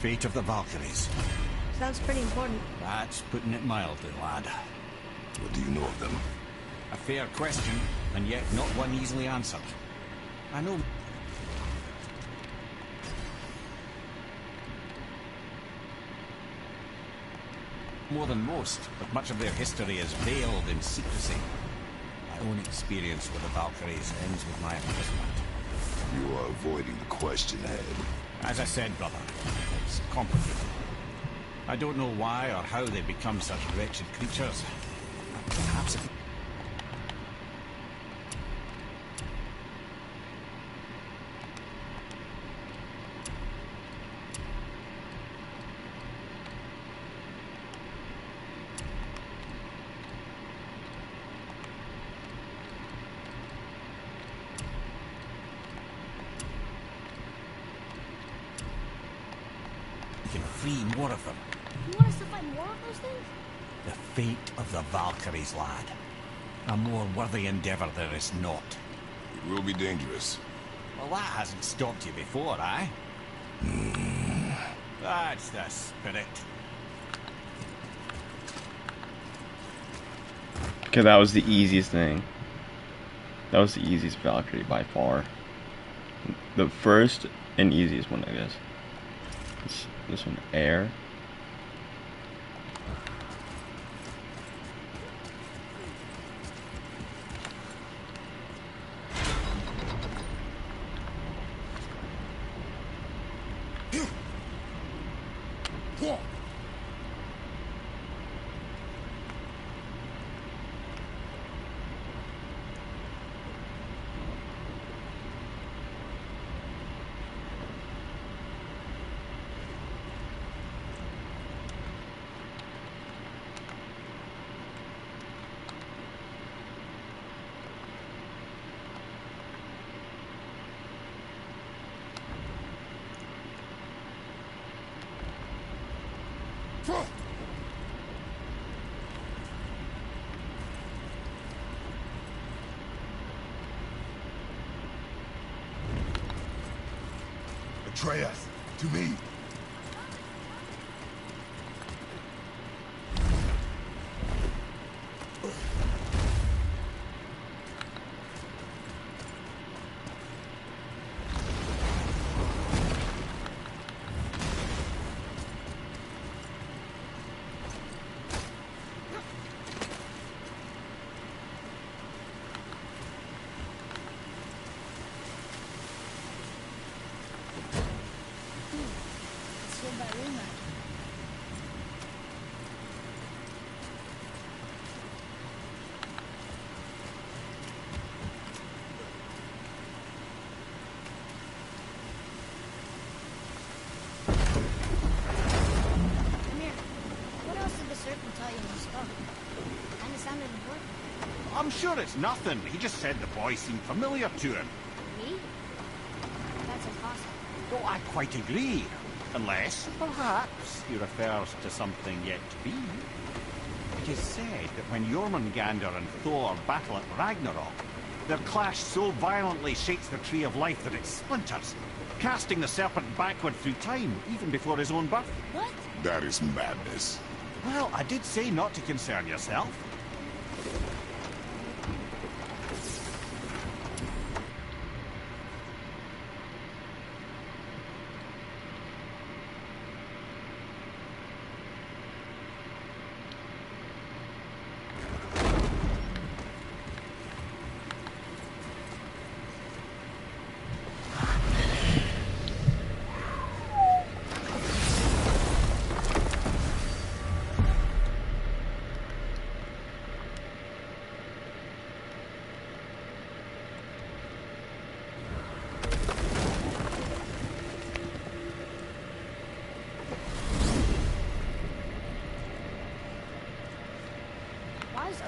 Fate of the Valkyries. Sounds pretty important. That's putting it mildly, lad. What do you know of them? A fair question, and yet not one easily answered. I know more than most, but much of their history is veiled in secrecy. My own experience with the Valkyries ends with my imprisonment. You are avoiding the question, Head. As I said, brother, it's complicated. I don't know why or how they become such wretched creatures. But perhaps if... we can free more of them. You want us to fight more of those things? The fate of the Valkyries, lad. A more worthy endeavor there is not. It will be dangerous. Well, that hasn't stopped you before, eh? That's the spirit. Okay, that was the easiest thing. That was the easiest Valkyrie by far. The first and easiest one, I guess. This one, air. Atreus, to me. I'm sure it's nothing. He just said the boy seemed familiar to him. Me? That's impossible. Well, I quite agree. Unless, perhaps, he refers to something yet to be. It is said that when Jormungandr and Thor battle at Ragnarok, their clash so violently shakes the Tree of Life that it splinters, casting the serpent backward through time, even before his own birth. What? That is madness. Well, I did say not to concern yourself.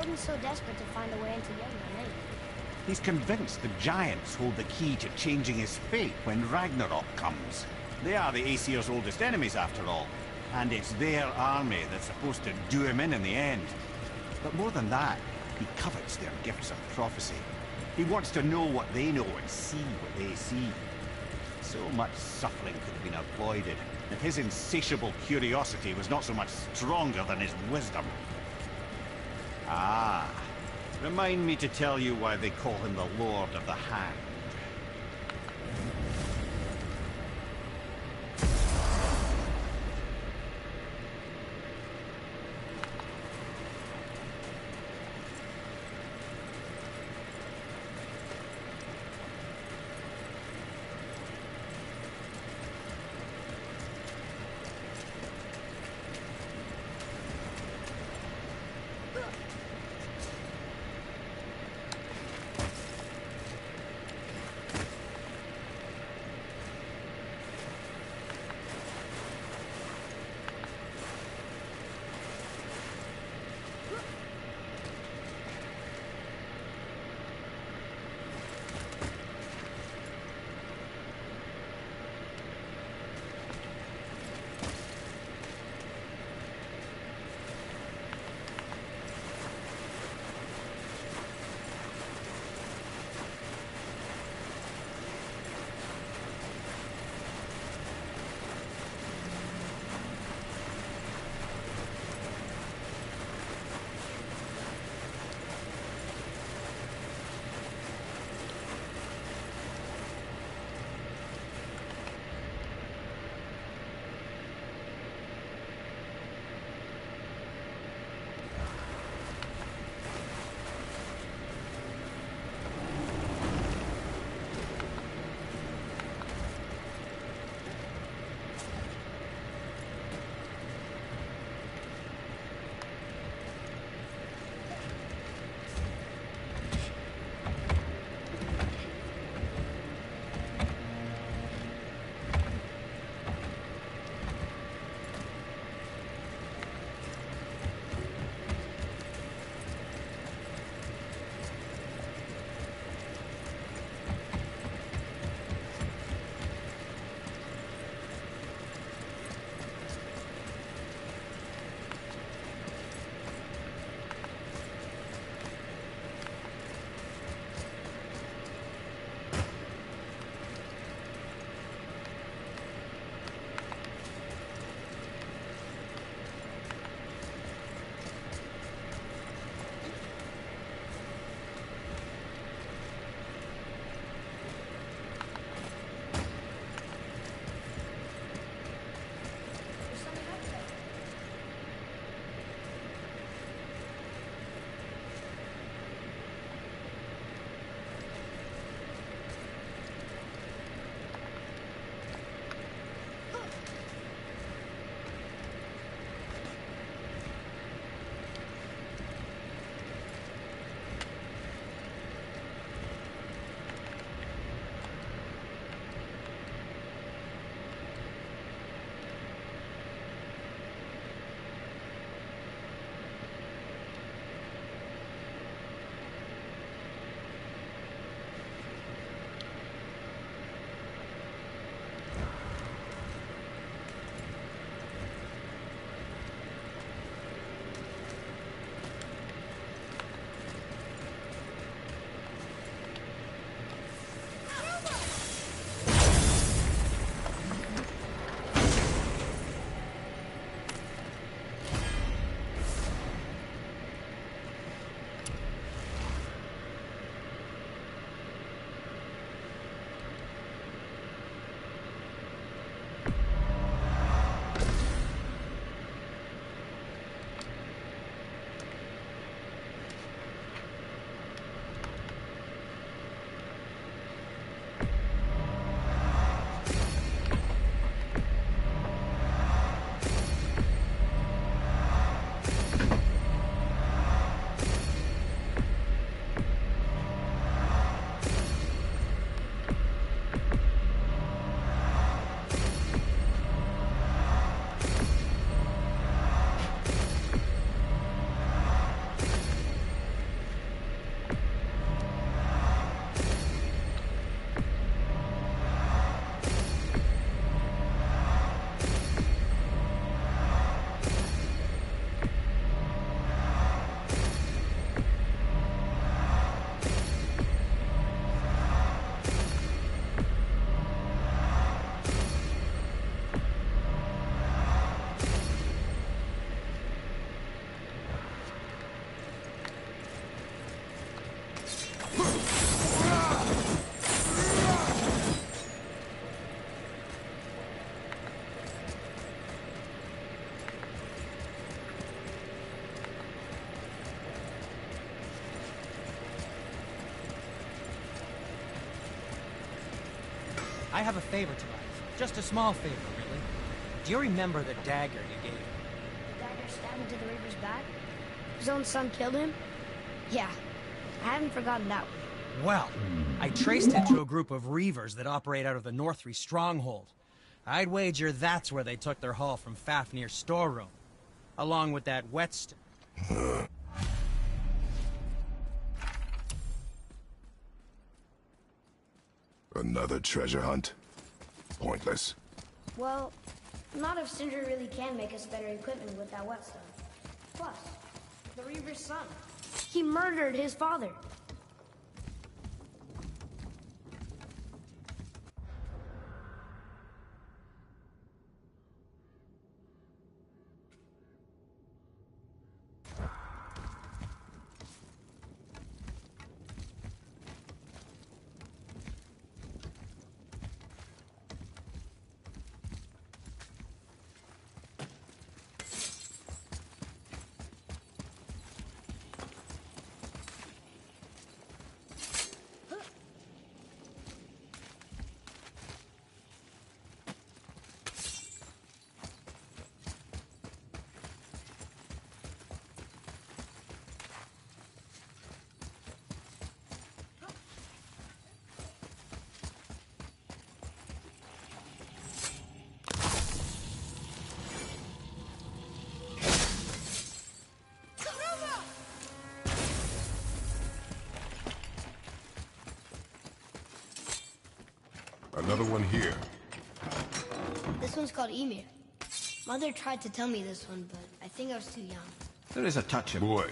Odin's so desperate to find a way into Yellow. He's convinced the giants hold the key to changing his fate when Ragnarok comes. They are the Aesir's oldest enemies, after all, and it's their army that's supposed to do him in the end. But more than that, he covets their gifts of prophecy. He wants to know what they know and see what they see. So much suffering could have been avoided if his insatiable curiosity was not so much stronger than his wisdom. Ah, remind me to tell you why they call him the Lord of the Hang. I have a favor to ask. Just a small favor, really. Do you remember the dagger you gave me? The dagger stabbed into the Reaper's back? His own son killed him? Yeah, I haven't forgotten that one. Well, I traced it to a group of Reavers that operate out of the Northree stronghold. I'd wager that's where they took their haul from Fafnir's storeroom, along with that whetstone. Another treasure hunt? Pointless. Well, not if Sindri really can make us better equipment with that whetstone. Plus, the Reaver's son. He murdered his father. Another one here. This one's called Emir. Mother tried to tell me this one, but I think I was too young. There is a touch of... Boy,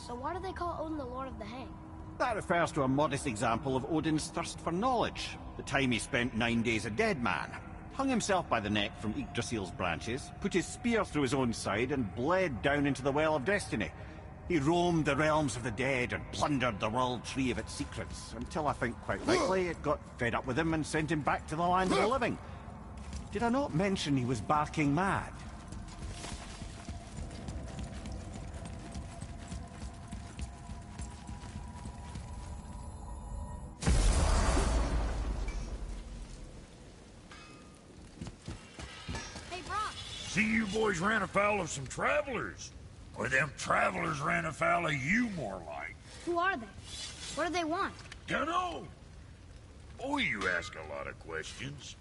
So why do they call Odin the Lord of the Hang? That refers to a modest example of Odin's thirst for knowledge. The time he spent 9 days a dead man. Hung himself by the neck from Yggdrasil's branches, put his spear through his own side and bled down into the Well of Destiny. He roamed the realms of the dead and plundered the World Tree of its secrets, until I think quite rightly it got fed up with him and sent him back to the land of the living. Did I not mention he was barking mad? Hey, Brock! See, you boys ran afoul of some travelers. Or them travelers ran afoul of you, more like. Who are they? What do they want? Dunno. Oh, you ask a lot of questions.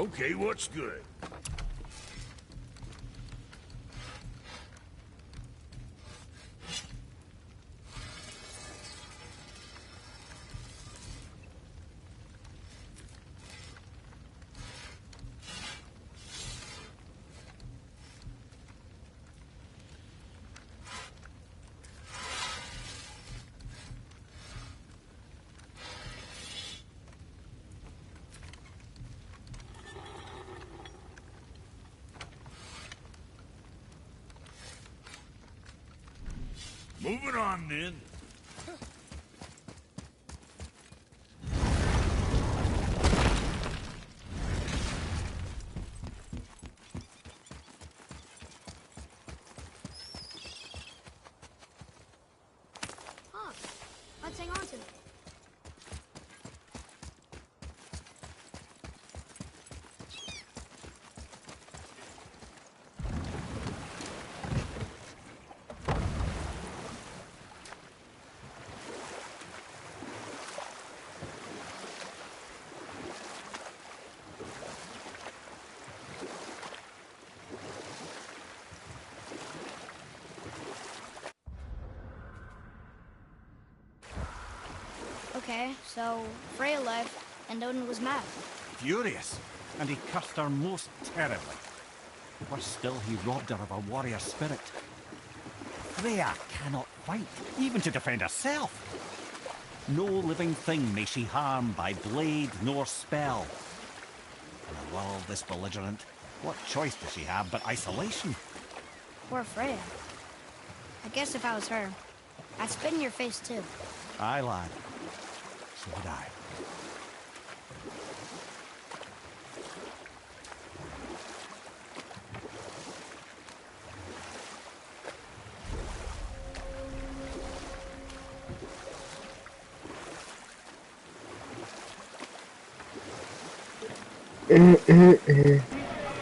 Okay, what's good? Moving on, then. Huh. Let's hang on to it. Okay, so Freya left, and Odin was mad. Furious, and he cursed her most terribly. Worse still, he robbed her of a warrior spirit. Freya cannot fight, even to defend herself. No living thing may she harm by blade nor spell. In a world this belligerent, what choice does she have but isolation? Poor Freya. I guess if I was her, I'd spit in your face too. Aye, lad. So would I.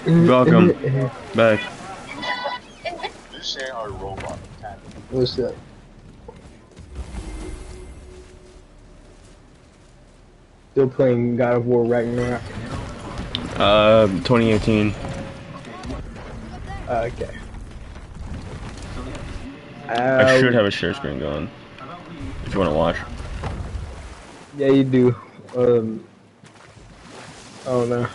Welcome back. You're saying our robot kind of. What's that? Still playing God of War Ragnarok. 2018. Okay. I should have a share screen going. If you want to watch. Yeah, you do. I don't know.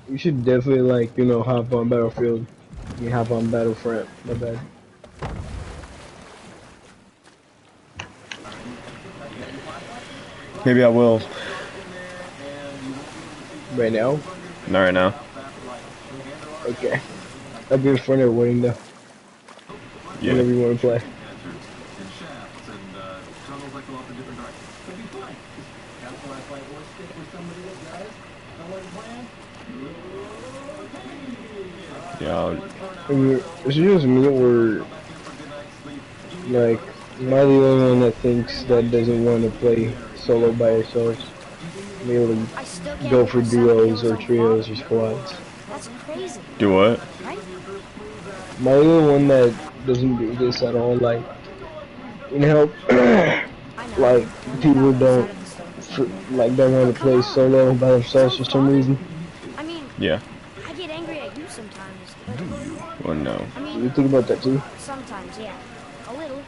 You should definitely, like, you know, hop on Battlefield. You hop on Battlefront. My bad. Maybe I will. Right now? Not right now. Okay. I'll be in front of waiting though. Yeah. Whenever you want to play. Yeah. It's just me or, like, am I the only one that thinks that doesn't want to play solo by yourselves? Really I still can't go for believe Samuel duos was or on trios fire. or squads. That's crazy, Do what? right? Am I the only one that doesn't do this at all? Like, you know, I know. like, Only people about one don't, side of the story. don't want to play solo by themselves for some reason. I mean, Yeah. I get angry at you sometimes, but Well, no. I You mean, think about that too? sometimes, yeah, a little.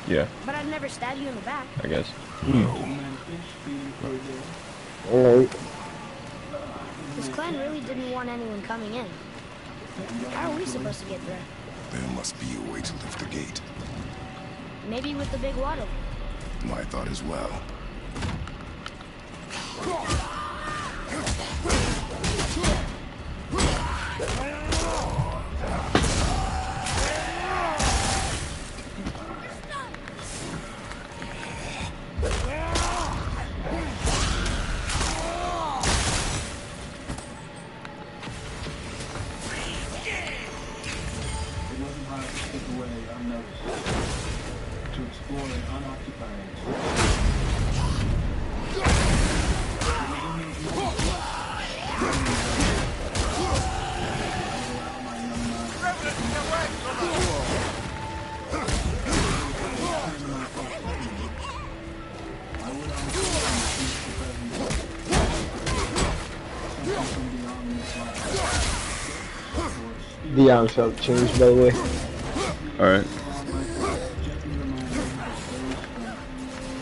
Yeah, But I'd never stab you in the back. I guess. Alright. This clan really didn't want anyone coming in. How are we supposed to get there? There must be a way to lift the gate. Maybe with the big water. My thought as well. The item shop changed, by the way. Alright.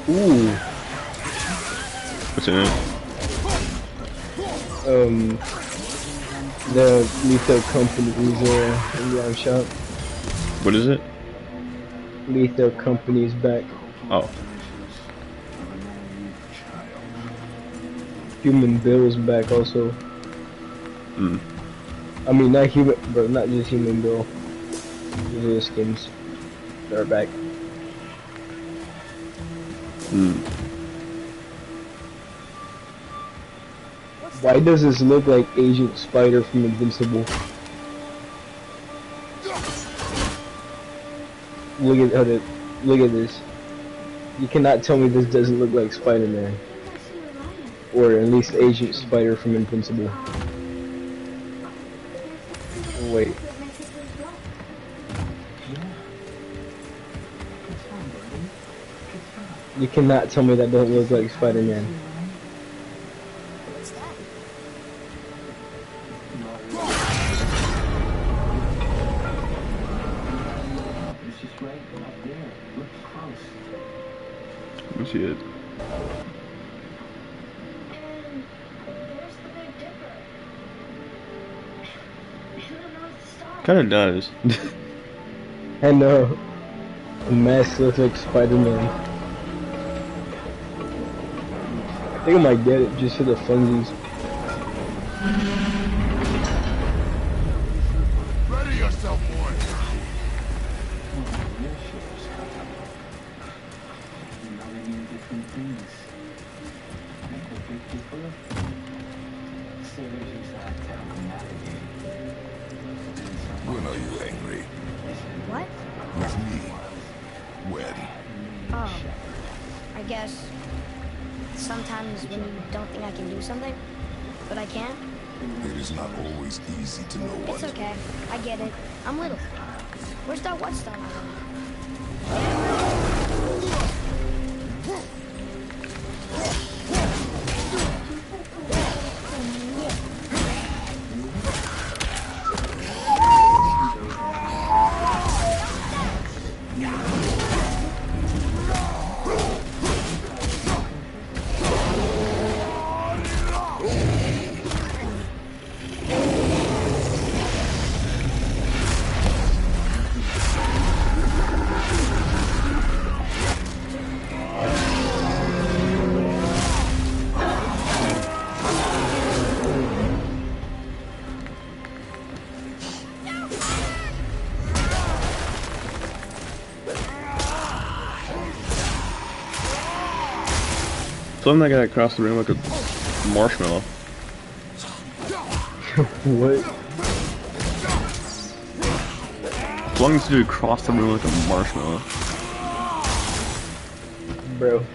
Ooh. What's in it? The Lethal Company's in the item shop. What is it? Lethal Company's back. Oh. Human Bill's back also. Hmm. I mean, not human, but not just Human Bill. These are the skins that are back. Hmm. Why does this look like Agent Spider from Invincible? Look at this. You cannot tell me this doesn't look like Spider-Man. Or at least Agent Spider from Invincible. Wait. You cannot tell me that doesn't look like Spider-Man. Let me see it. Kinda does. I know. The mask looks like Spider-Man. I think I might get it just for the funsies. Ready yourself, boy. When are you angry? What? With me. When? Oh. I guess sometimes when you don't think I can do something, but I can. It is not always easy to know what. It's okay. I get it. I'm little. Where's that whetstone? Flung that guy across the room like a marshmallow. What? Flung this dude across the room like a marshmallow. Bro.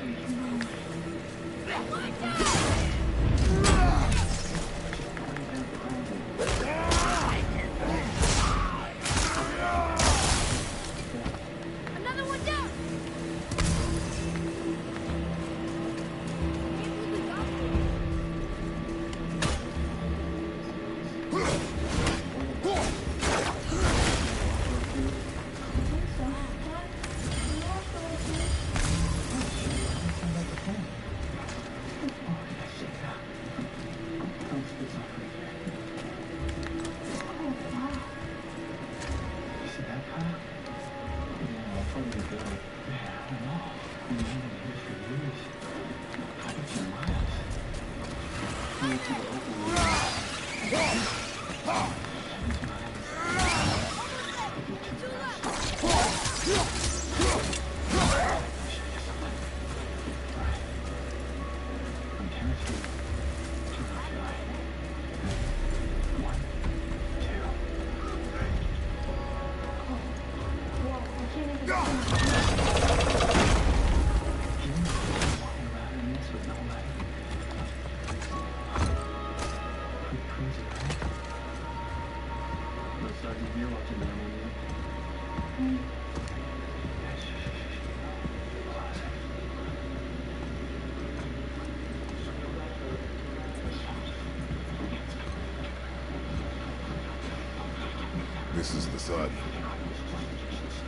son.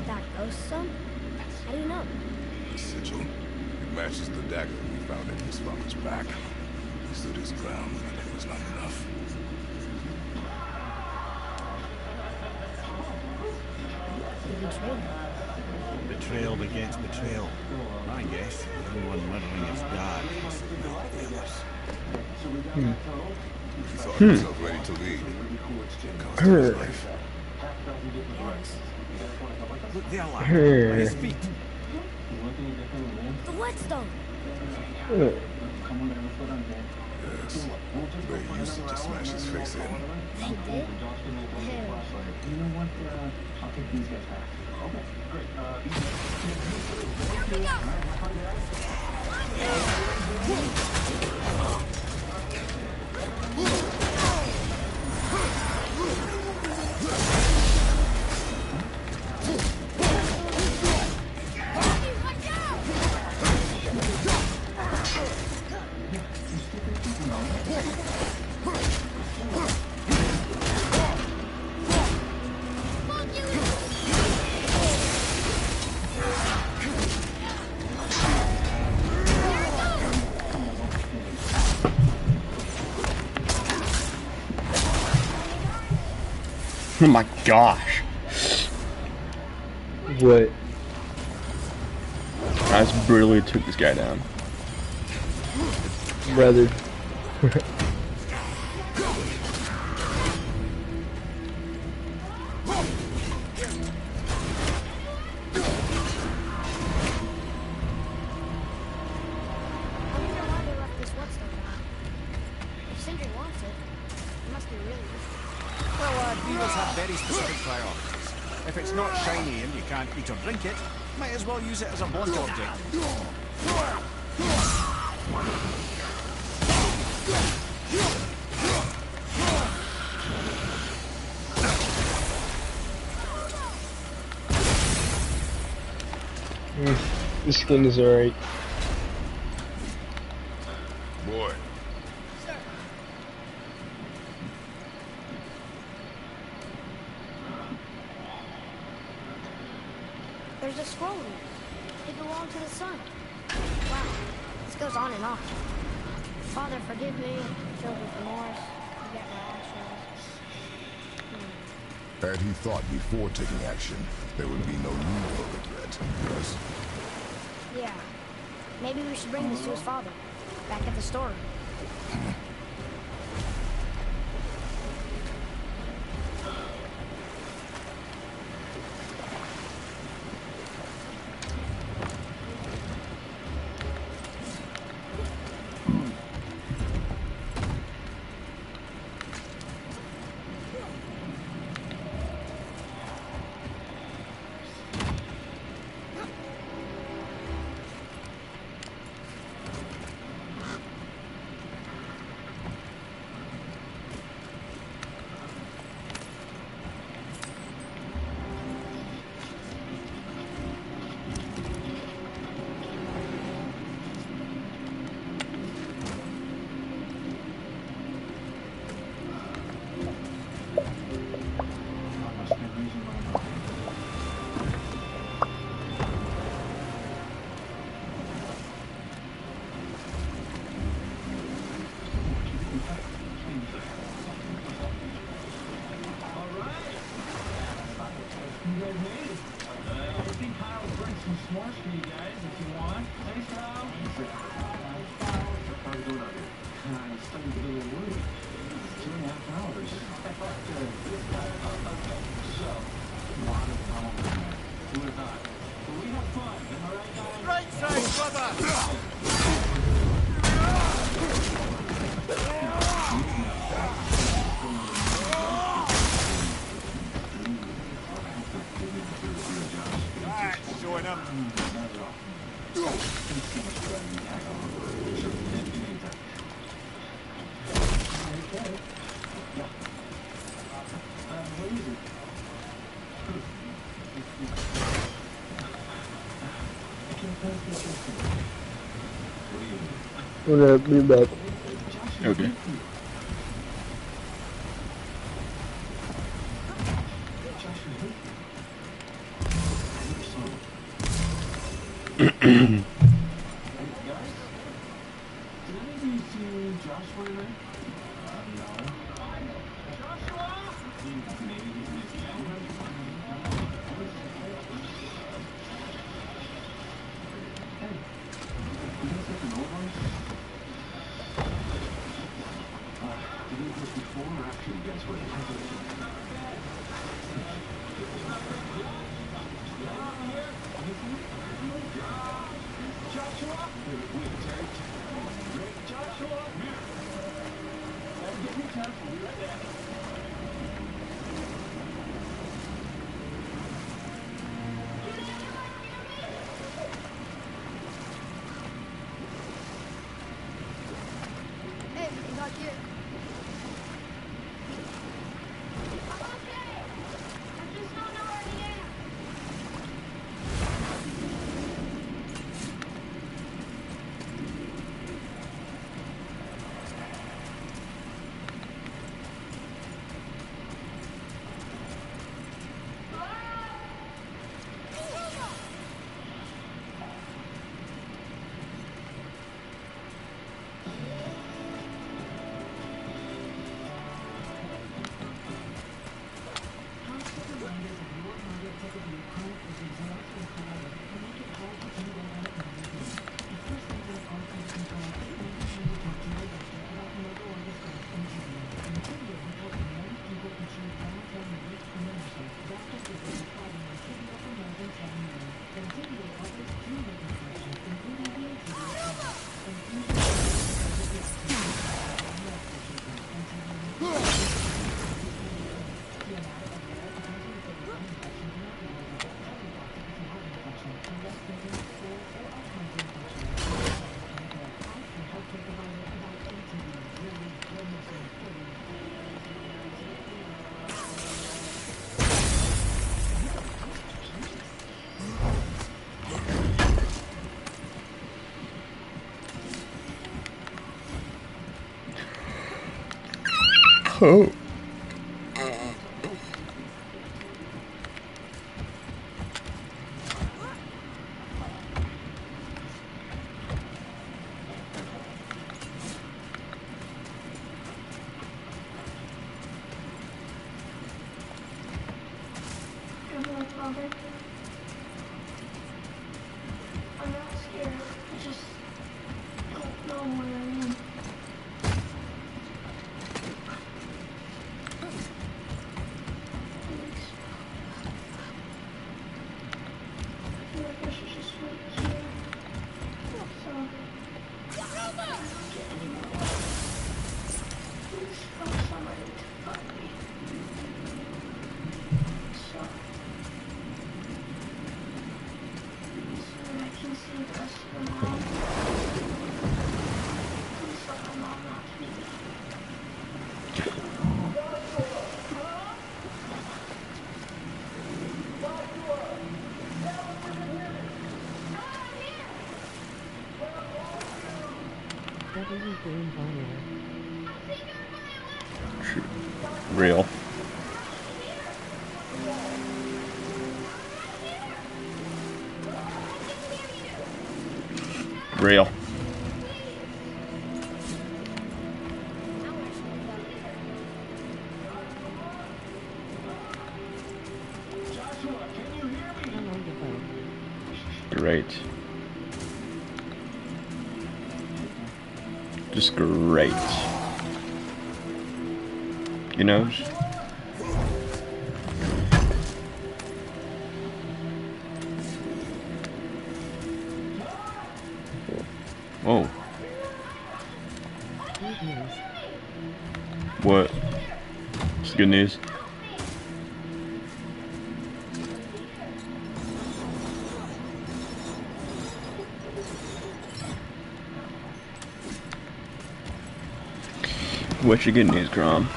That ghost son? How do you know? The sigil. It matches the dagger we found at his father's back. He stood his ground, but it was not enough. Betrayal. Betrayal begets betrayal. I guess everyone murdering his dad must not the others. He thought himself ready to lead. Cost him his life. Look there, lad. At his feet. The whetstone! Yes. Ray used it to smash his face in. They did? Oh my gosh. What? I just brutally took this guy down. Brother. If it's not shiny and you can't eat or drink it, might as well use it as a blunt object. The skin is alright. Boy. There's a scroll here. It belonged to the sun. Wow, this goes on and on. Father, forgive me. Filled with remorse. Forget my actions. Had he thought before taking action, there would be no need for regret. Yes. Yeah. Maybe we should bring this to his father. Back at the storeroom. What up? Be back. Okay. Hey, you got here. Oh. Hello, Father. I'm not scared. I just don't know where I am. Please. I feel like I should just wait here. So I don't get any more. Please find somebody to find me. So I can see the rest of the world. Please let my mom not leave me. Real. Real. Great. Just great. You know? Whoa. What? It's good news. What's your good news, Grom?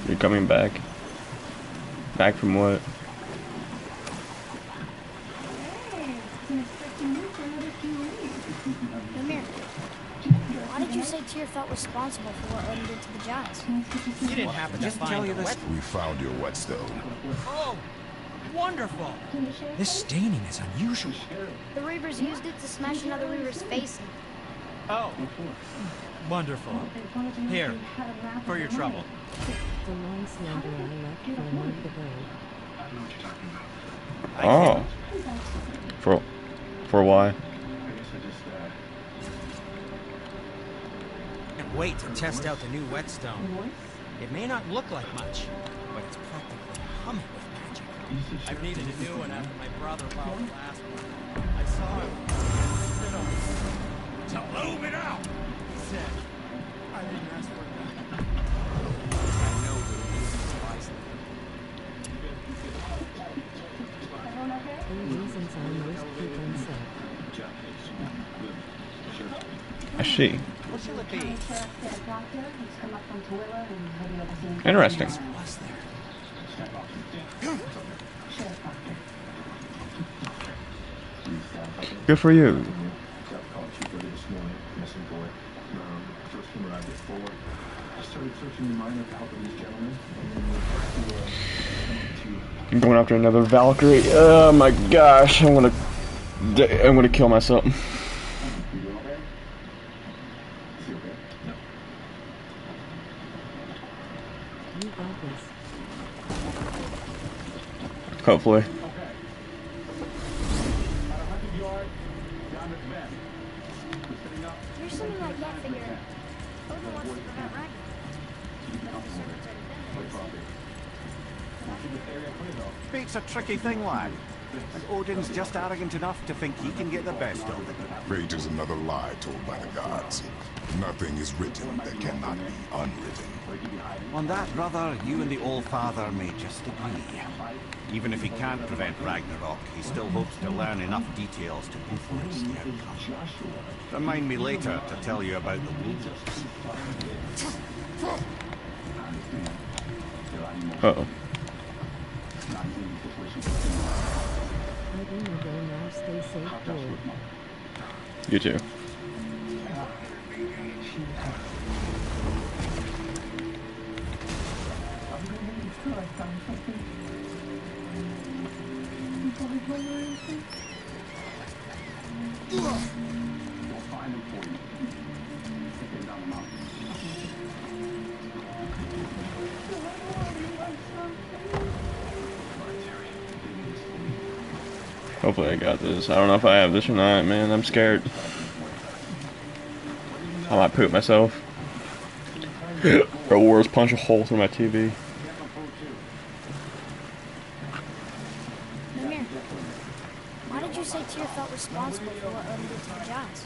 You're coming back? Back from what? Come here. Why did you say Tyr felt was responsible for what Odin did to the giants. You didn't happen to Just tell find you the this. wet... We found your whetstone. Oh, wonderful! This staining is unusual. The Reavers used it to smash another Reaver's face in. Oh, wonderful. Here, for your trouble. The long slender I left for a month ago. Oh. For why? Can't wait to test out the new whetstone. It may not look like much, but it's practically humming with magic. I've needed a new one after my brother borrowed the last one. I saw him. So loom it out! He said, I didn't ask for it. I know that it is wisely. 3 reasons I most people said. I see. What shall it be? Interesting. Was there? Good for you. I'm going after another Valkyrie. Oh my gosh, I'm gonna kill myself. You got this. Hopefully. There's something I can't figure out. Odin wants to prevent Ragnarok. But the servants already been there. Fate's a tricky thing, lad. And Odin's just arrogant enough to think he can get the best of it. Fate is another lie told by the gods. Nothing is written that cannot be unwritten. On that, brother, you and the All-Father may just agree. Even if he can't prevent Ragnarok, he still hopes to learn enough details to influence the outcome. Remind me later to tell you about the wolves. Uh-oh. I do know go now. Stay safe, boy. You too. Hopefully I got this. I don't know if I have this or not, man. I'm scared. I might poop myself. Or worse, punch a hole through my TV. Mimir, why did you say Tyr felt responsible for what Odin did to the giants?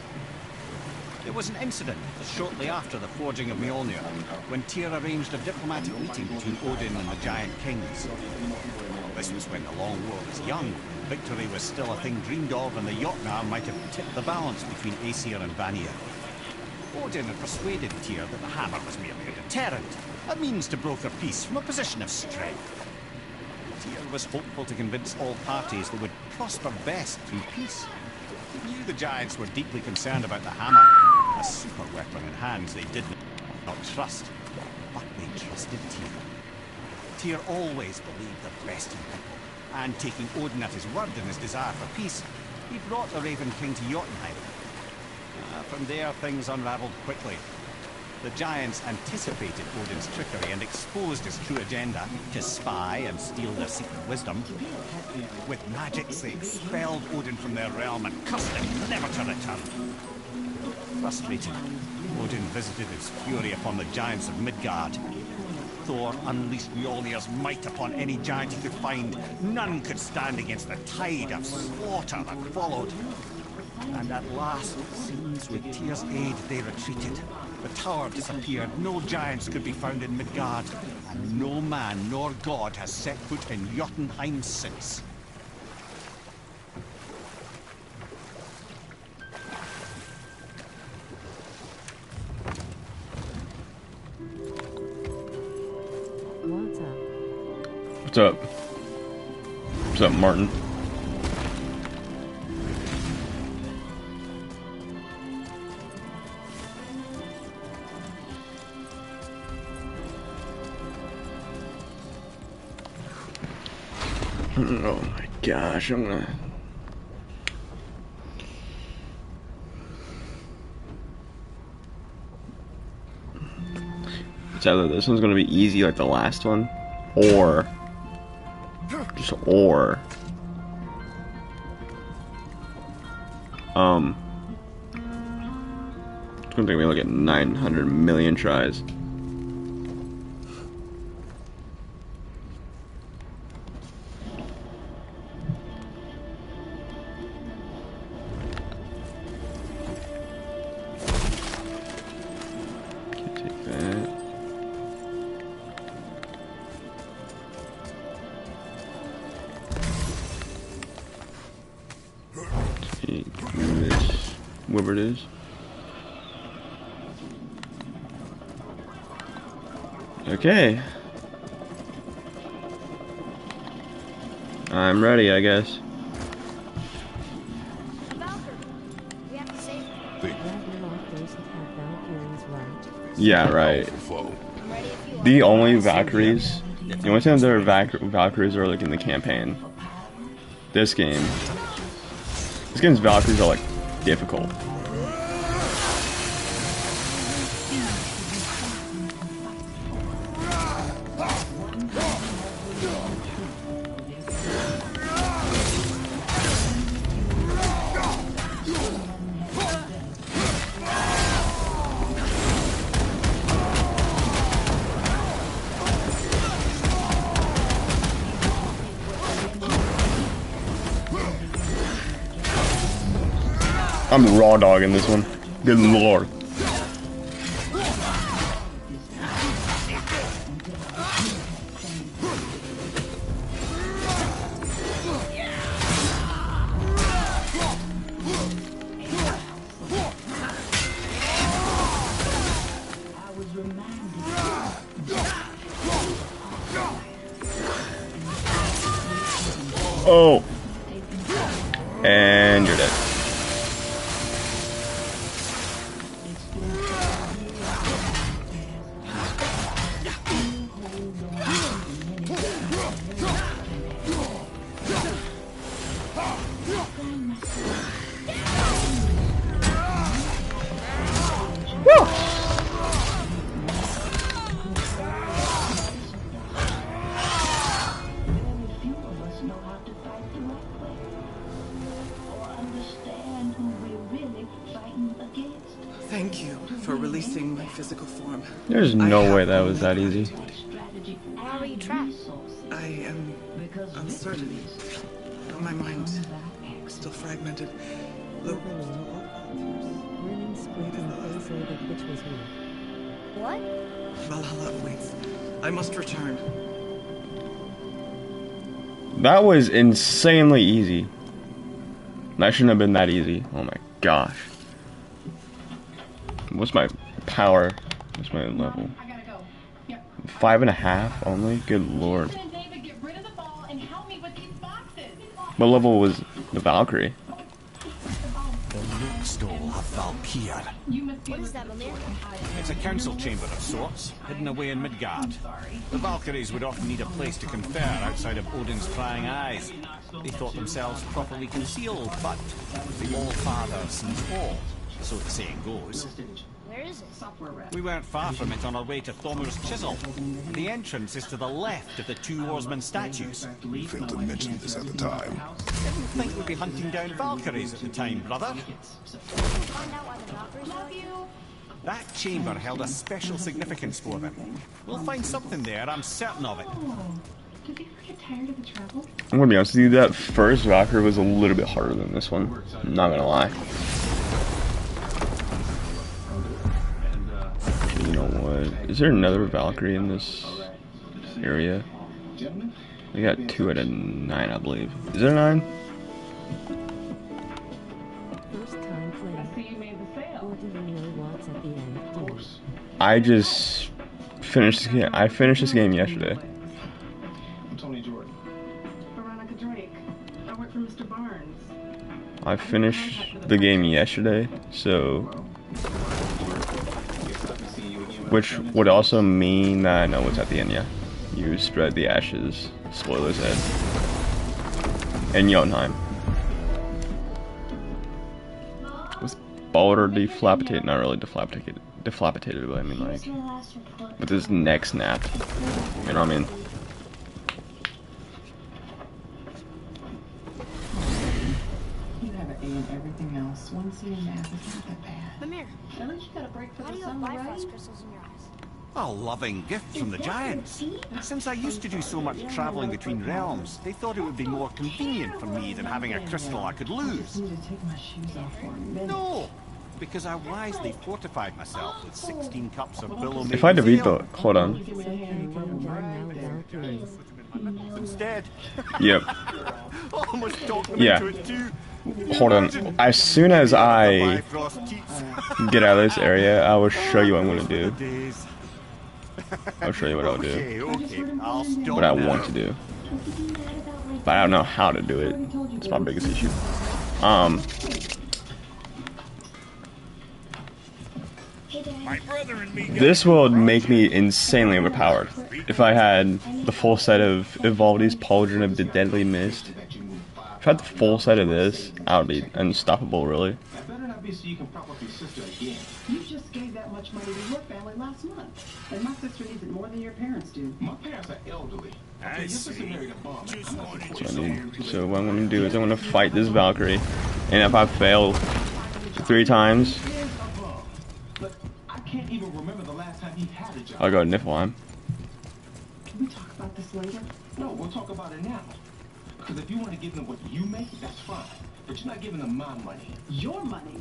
It was an incident shortly after the forging of Mjolnir, when Tyr arranged a diplomatic meeting between Odin and the giant kings. This was when the Long War was young, victory was still a thing dreamed of, and the Jotnar might have tipped the balance between Aesir and Vanir. Odin had persuaded Tyr that the hammer was merely a deterrent, a means to broker peace from a position of strength. Tyr was hopeful to convince all parties they would prosper best through peace. He knew the giants were deeply concerned about the hammer, a super weapon in hands they did not trust, but they trusted Tyr. Tyr always believed the best in people, and taking Odin at his word in his desire for peace, he brought the Raven King to Jotunheim. From there, things unraveled quickly. The giants anticipated Odin's trickery and exposed his true agenda to spy and steal their secret wisdom. With magics, they expelled Odin from their realm and cursed him never to return. Frustrated, Odin visited his fury upon the giants of Midgard. Thor unleashed Mjolnir's might upon any giant he could find. None could stand against the tide of slaughter that followed. And at last, it seems with Tyr's aid, they retreated. The tower disappeared, no giants could be found in Midgard, and no man nor god has set foot in Jotunheim since. What's up? What's up? What's up, Martin? Oh my gosh, I'm gonna... It's either this one's gonna be easy like the last one, or... Just or... It's gonna take me like at 900 million tries. Take that. Take this, whatever it is. Okay. I'm ready, I guess. A Valkyrie. We have to save her. Ragnarok doesn't have Valkyries, right? Yeah, right. Foe. I'm ready if you are. The only Valkyries, the only time there are Valkyries are like in the campaign. This game's Valkyries are like difficult. I'm raw dogging this one. Good lord. Oh. And you're dead. Thank you for releasing my physical form. There's no way that was that easy. How are you trapped? I am uncertain. My mind still fragmented. The Women split in favor of which was me. What? Valhalla awaits. I must return. That was insanely easy. That shouldn't have been that easy. Oh my gosh. What's my power? What's my level? 5.5 only? Good lord. What level was the Valkyrie? The Lookstone of Valkyr. What is that, Mimir? It's a council chamber of sorts, hidden away in Midgard. The Valkyries would often need a place to confer outside of Odin's prying eyes. They thought themselves properly concealed, but the All-Father sees all, so the saying goes. Where is this? We weren't far from it on our way to Thormur's Chisel. The entrance is to the left of the two oarsmen statues. We failed to mention this at the time. Didn't think we'd be hunting down Valkyries at the time, brother. Find out why the Valkyries love you. That chamber held a special significance for them. We'll find something there, I'm certain of it. Did they get tired of the travel? I'm gonna be honest with you, that first Valkyrie was a little bit harder than this one. I'm not gonna lie. You know what? Is there another Valkyrie in this area? We got 2 out of 9, I believe. Is there 9? First time playing. Or do you know what's at the end? Do you? I just finished this game. I finished this game yesterday. I'm Tony Jordan. Veronica Drake. I work for Mr. Barnes. I finished the game yesterday, so... Which would also mean that I know what's at the end, yeah. You spread the ashes. Spoilers ahead. in Jotunheim. Was Baldur deflapidated? Not really deflapidated, but I mean like, with his neck snapped. You know what I mean? You have an A in everything else. One C in math is not that bad. Mimir, At least you got a break for why the do you have summer, right? Bifrost crystals in your eyes? A loving gift from the giants. Since I used to do so much travelling between realms, they thought it would be more convenient for me than having a crystal I could lose. You need to take my shoes off for a minute. No, because I wisely fortified myself with 16 cups of billow If I had to read the, hold on. Give me a hand. Valkyries. Instead. Yep. Almost talked them Yeah. into it too. Hold on. As soon as I Bifrost teeth. get out of this area, I will show you what I'm gonna do. Days. I'll show you what I'll do. Okay, I'll stop What I now. want to do. But I don't know how to do it. It's my biggest issue. My brother and me got This would make me insanely overpowered. If I had the full set of Ivaldi's Pauldron of the Deadly Mist. If I had the full set of this, I would be unstoppable, really. That better not be so you can prop up your sister again. You just gave that much money to your family last month. And my sister needs it more than your parents do. My parents are elderly. I Your sister see. married a bum. Just wanted So, to so what I'm going to do is I'm going to fight this Valkyrie. And if I fail 3 times, He is a bum. But I can't even remember the last time he had a job. I'll go to Niflheim. Can we talk about this later? No, we'll talk about it now. Because if you want to give them what you make, that's fine. But you're not giving them my money. Your money?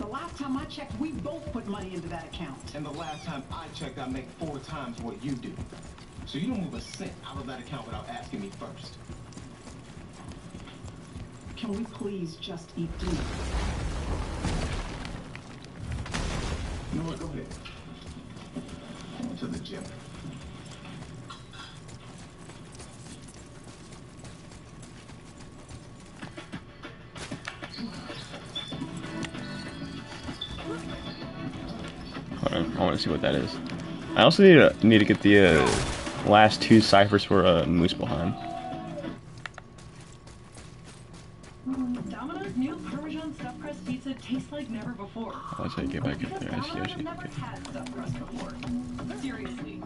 The last time I checked, we both put money into that account. And the last time I checked, I make 4 times what you do. So you don't move a cent out of that account without asking me first. Can we please just eat dinner? You know what? Go ahead. Go to the gym. Hold on, I want to see what that is. I also need to get the last 2 ciphers for Muspelheim. Domino's new Parmesan stuffed crust pizza tastes like never before. Let's say get back up there. I see, I Domino's see. never Okay. had stuffed crust before. Seriously.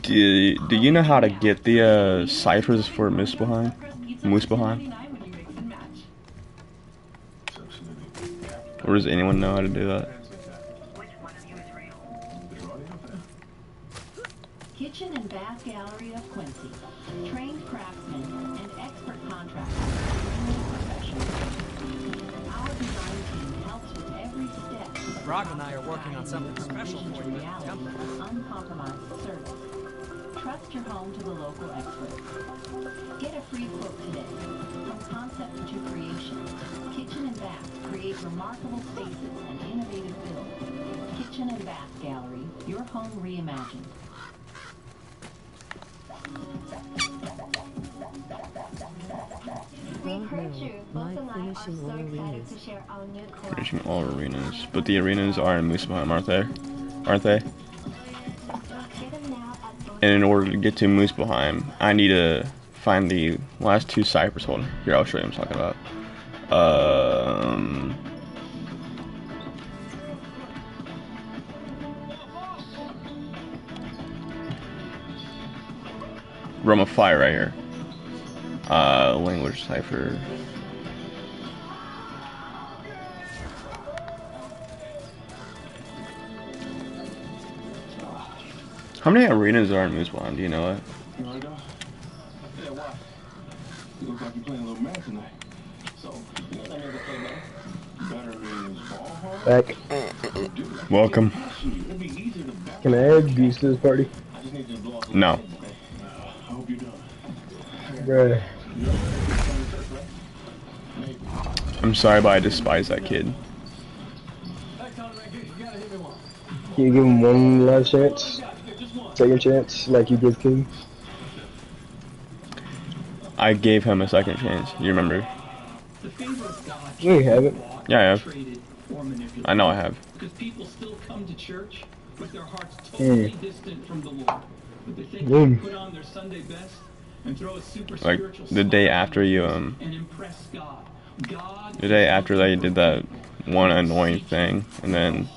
Do you know how to get the ciphers for Muspelheim? Muspelheim? Or does anyone know how to do that? Kitchen and Bath Gallery of Quincy. Trained craftsmen and expert contractors. Professionals. Our design team helps with every step. Brock and I are working on something special for you at the temple. Uncompromised service. Trust your home to the local experts. Get a free quote today. From concept to creation, Kitchen and Bath create remarkable spaces and innovative builds. Kitchen and Bath Gallery, your home reimagined. We've heard you. Both Live and I are finishing so all excited arenas. to share our new Finishing collaboration. all arenas. But the arenas are in Muspelheim, aren't they? Aren't they? Share them now at both. And in order to get to Muspelheim, I need to find the last 2 ciphers. Hold on. Here, I'll show you what I'm talking about. Realm of Fire right here. Language cipher. How many arenas are in Muspelheim? Do you know it? You wanna go? Yeah, why? You look like you're playing a little man tonight. So, you know what I never play man? Better means ball hard. Back. Welcome. It'd be easier to back. Can I add Goose to this party? I just need you to blow off. No. I hope you don't. Bruh. I'm sorry, but I despise that kid. Can you give him one last chance? Second chance, like you did King? I gave him a second chance. You remember? No, you haven't. Yeah, I have. I know I have. Because people still come to church with their hearts totally distant from the Lord. But they think they can put on their Sunday best and throw a super Like spiritual the day spell after on you your face and impress God. God the day is after that you did that one annoying thing, and then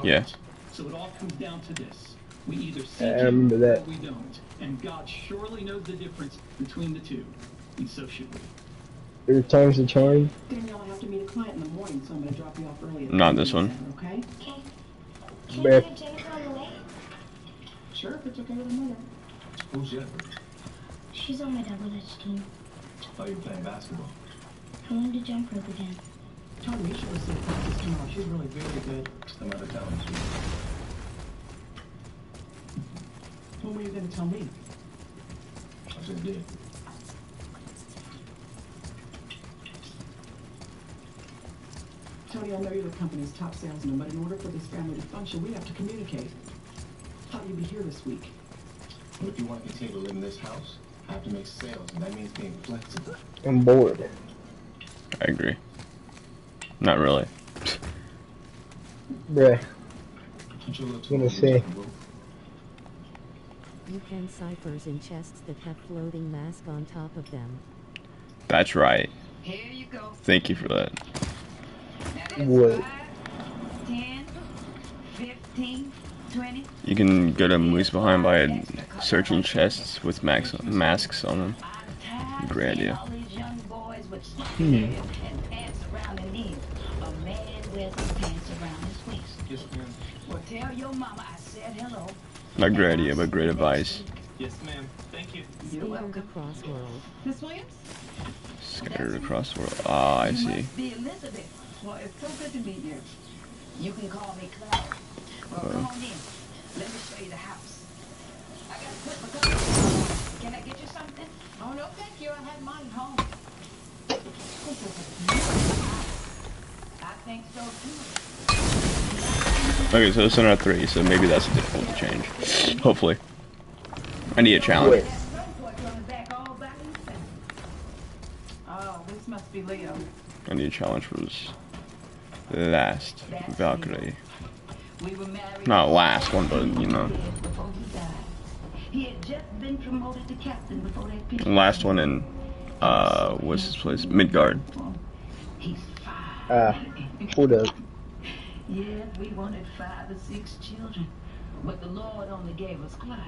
yeah. So it all comes down to this. We either seek I remember him that. or we don't. And God surely knows the difference between the two. And so should we. Third time's the charm. Danielle, I have to meet a client in the morning, so I'm going to drop you off early. Not this one. Okay? Can Bruh. I get Jennifer on the way? Sure, if it's okay with her mother. Who's Jennifer? She's on my double dutch team. Oh, you're playing basketball. I learned to jump rope again. Tell me she was at practice tomorrow. She's really very good. Some other talents. When were you going to tell me? I just did. Tony, I know you're the company's top salesman, but in order for this family to function, we have to communicate. Thought you'd be here this week. But if you want to continue to live in this house, I have to make sales, and that means being flexible. I'm bored. I agree. Not really. Bruh. Don't you look What gonna say? You can ciphers in chests that have floating mask on top of them. That's right. Here you go. Thank you for that. What? 5, 10, 15, 20. You can go to Moose Behind by searching chests with masks on them. Great idea. All these young boys with Hmm. and pants around their knees. A man wears his pants around his waist. Yes, ma'am. Well, tell your mama I said hello. Not great idea, but great advice. Yes, ma'am. Thank you. You're Scattered welcome. across world. Miss Williams? Scattered across the world. Ah, I You see. must be Elizabeth. Well, it's so good to meet you. You can call me Clara. Well, come on in. Let me show you the house. I gotta put my coat on. Can I get you something? Oh, no, thank you. I had mine home. I think so, too. Okay, so it's another 3, so maybe that's a difficult change. Hopefully. I need a challenge. Oh, this must be Leo. I need a challenge for this last Valkyrie. Not last one, but you know. He had just been promoted to captain before they picked Last one in what's his place? Midgard. Hold up. Yeah, we wanted 5 or 6 children, but the Lord only gave us Clyde,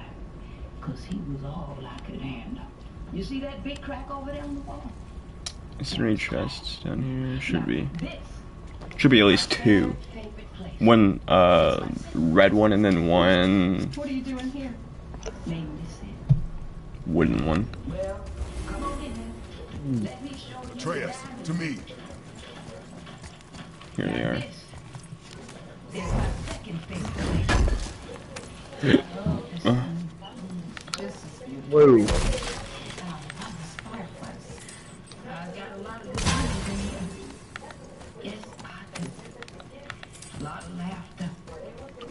because he was all I could handle. You see that big crack over there on the wall? Is there any chests down here? Should be. Should be at least 2. One red one and then one What are you doing here? wooden one. Well, come on in. Let me show you. Atreus, to me. Here they are. This is my second favorite. Whoa.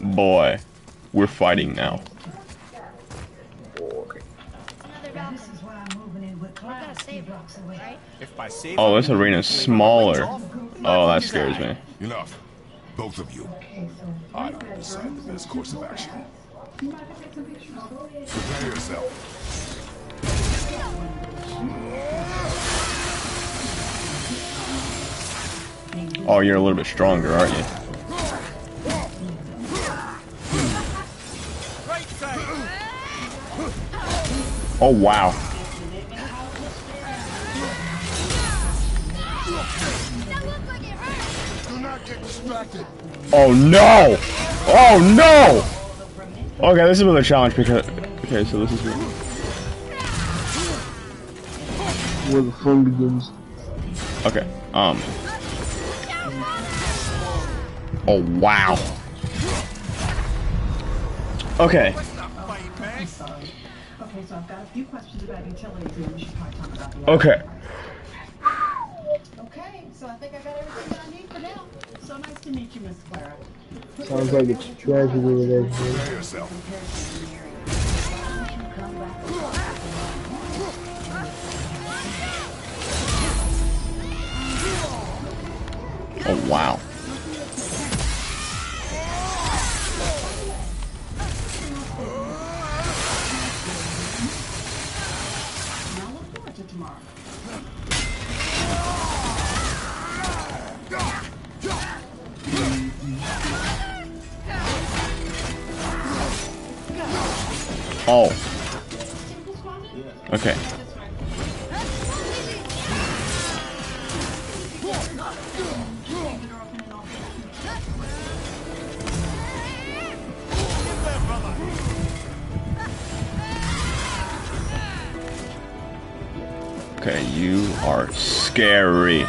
Boy, we're fighting now. If by saving Oh, this arena's smaller. Oh, that scares me. Enough. Both of you. I will decide the best course of action. Prepare yourself. Oh, you're a little bit stronger, aren't you? Oh, wow. Do not get distracted. Oh, no! Oh, no! Okay, this is another challenge because... Okay, so this is... Where the fun begins. Okay, Oh, wow. Okay. I'm sorry. Okay, so I've got a few questions about utilities, and then we should probably talk about the Okay. Okay, so I think I got everything that I need for now. So nice to meet you, Miss Clara. Sounds like it's tragedy with everything. Prepare yourself. Oh, wow. Oh. Okay. Okay, you are scary.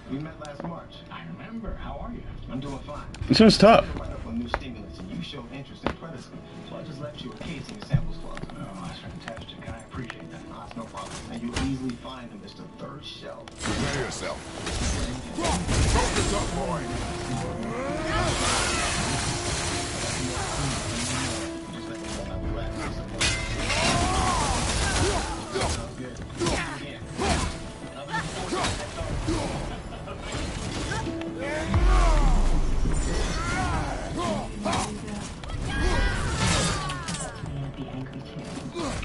We met last March. I remember. How are you? I'm doing fine. This one's tough. Right up on new stimulants, and you showed interest in Predator, so I just left you a case in your samples closet. Oh, that's fantastic. I appreciate that. No, it's no problem. And you easily find them. It's the third shelf. Prepare yourself. Focus up, boy. Just let me know how we wrap this up. Sounds good. Again.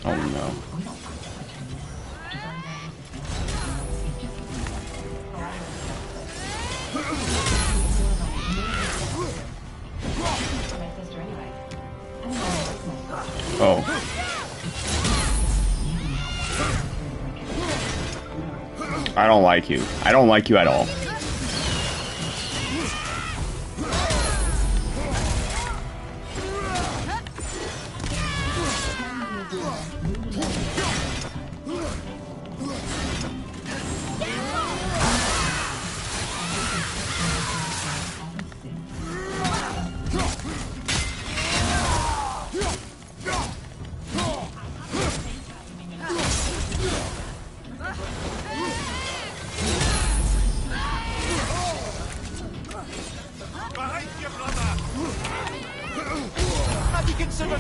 Oh no. Oh. I don't like you. I don't like you at all.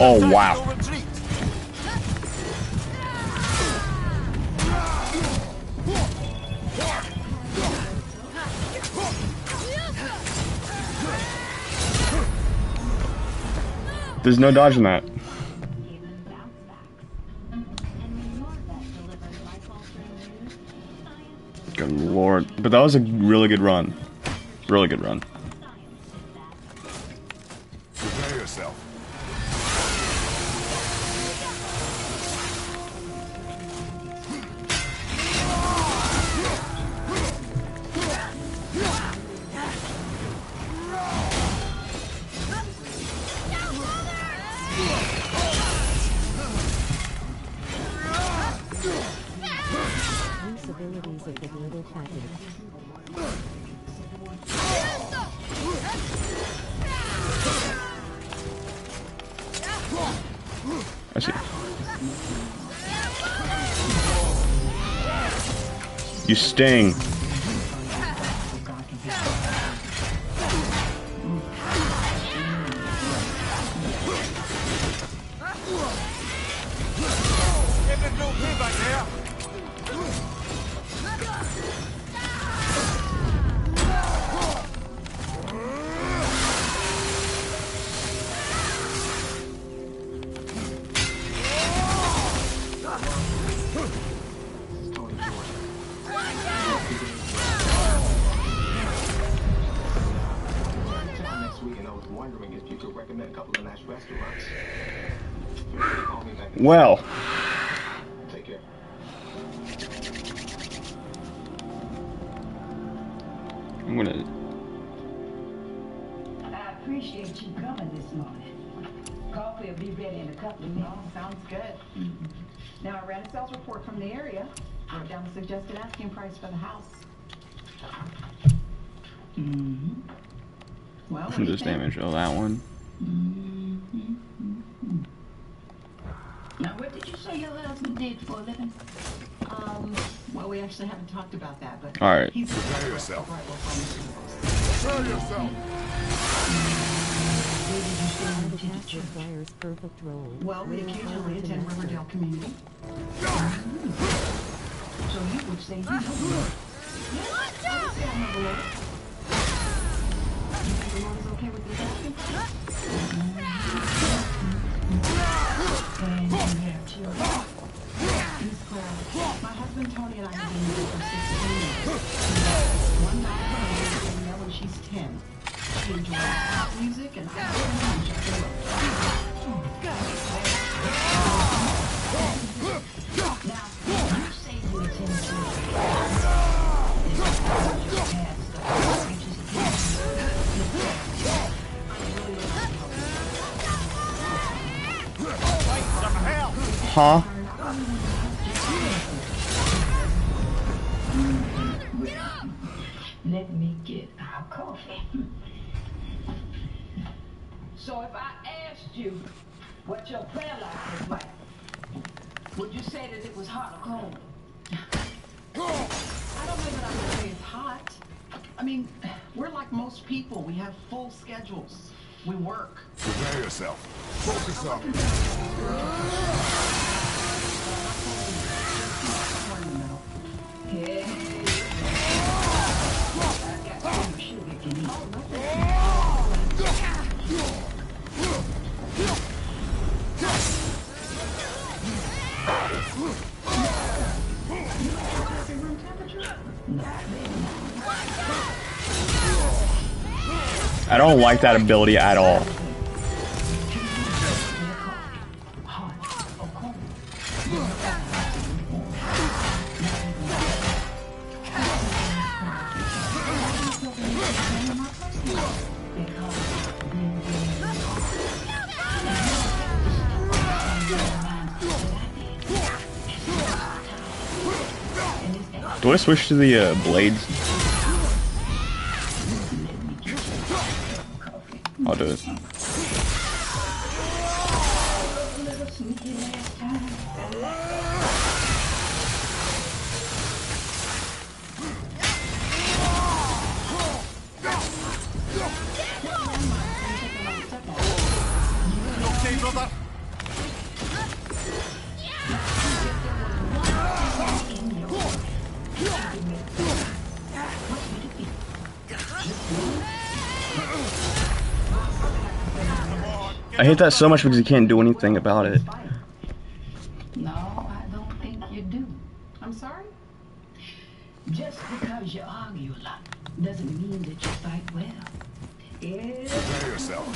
Oh wow. There's no dodging that. Good lord. But that was a really good run. Really good run. Prepare yourself. Abilities of the little package. I see. You sting. Well. Take care. I'm gonna. I appreciate you coming this morning. Coffee will be ready in a couple of minutes. Oh, sounds good. Now, I ran a sales report from the area. Wrote down the suggested asking price for the house. Well, what do you This think? damage. Oh, that one. Now, what did you say your husband did for a living? Well, we actually haven't talked about that, but all right. He's Prepare yourself. Prepare yourself. Requires perfect roll. Well, we occasionally attend Riverdale Community. So you would say you know. Yes, I would say I have a look. You think the Lord is okay with this asking price? And you have children. Miss Clara, my husband Tony and I have been married for 16 years. 10. She enjoys pop music and Huh? Let me get our coffee. So if I asked you what your prayer life was like, would you say that it was hot or cold? I don't know that I would say it's hot. I mean, we're like most people. We have full schedules. We work. Prepare yourself. Focus up. Hey. I got some sugar to eat. I don't like that ability at all. Do I switch to the blades? I'll do it. Okay, brother? I hate that so much because you can't do anything about it. No, I don't think you do. I'm sorry? Just because you argue a lot doesn't mean that you fight well. Prepare yourself.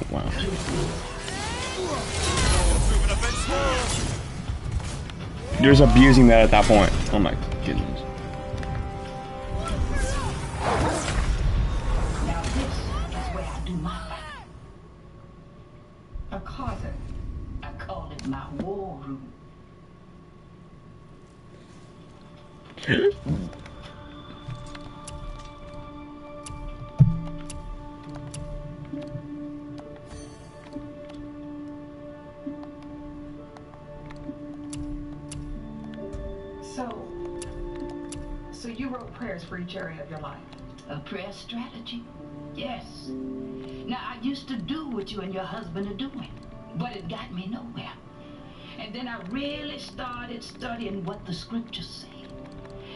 Wow. You're just abusing that at that point. Oh my goodness. Now this is where I do my fight. A closet. I call it my war room. So you wrote prayers for each area of your life? A prayer strategy? Yes. Now, I used to do what you and your husband are doing, but it got me nowhere. And then I really started studying what the scriptures say.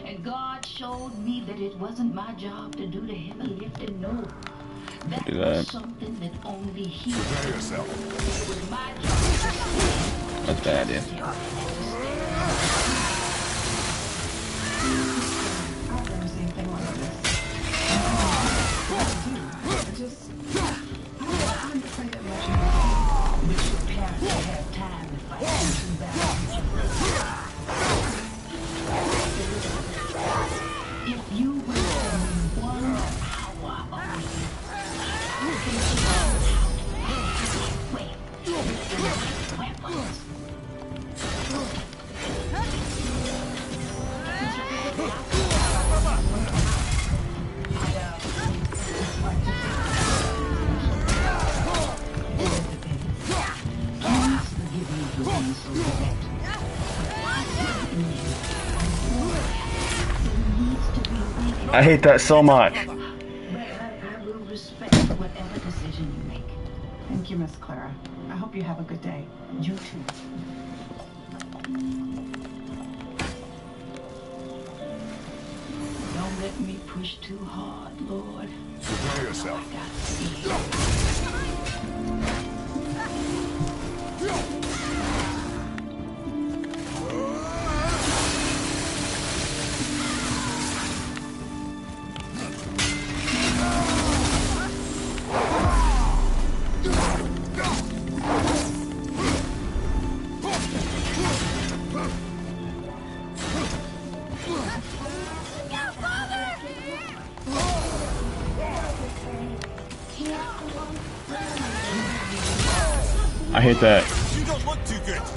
And God showed me that it wasn't my job to do the heavy lifting, no. That was something that only He could do. It was my job. That's a bad idea. I've never seen anything like this. I just... I didn't play that much anymore. But your parents don't have time to fight two battles. If you will spend 1 hour a week, weapons. I hate that so much. But I will respect whatever decision you make. Thank you, Miss Clara. I hope you have a good day. You too. Don't let me push too hard, Lord. Prepare yourself. I hate that. You don't look too good. So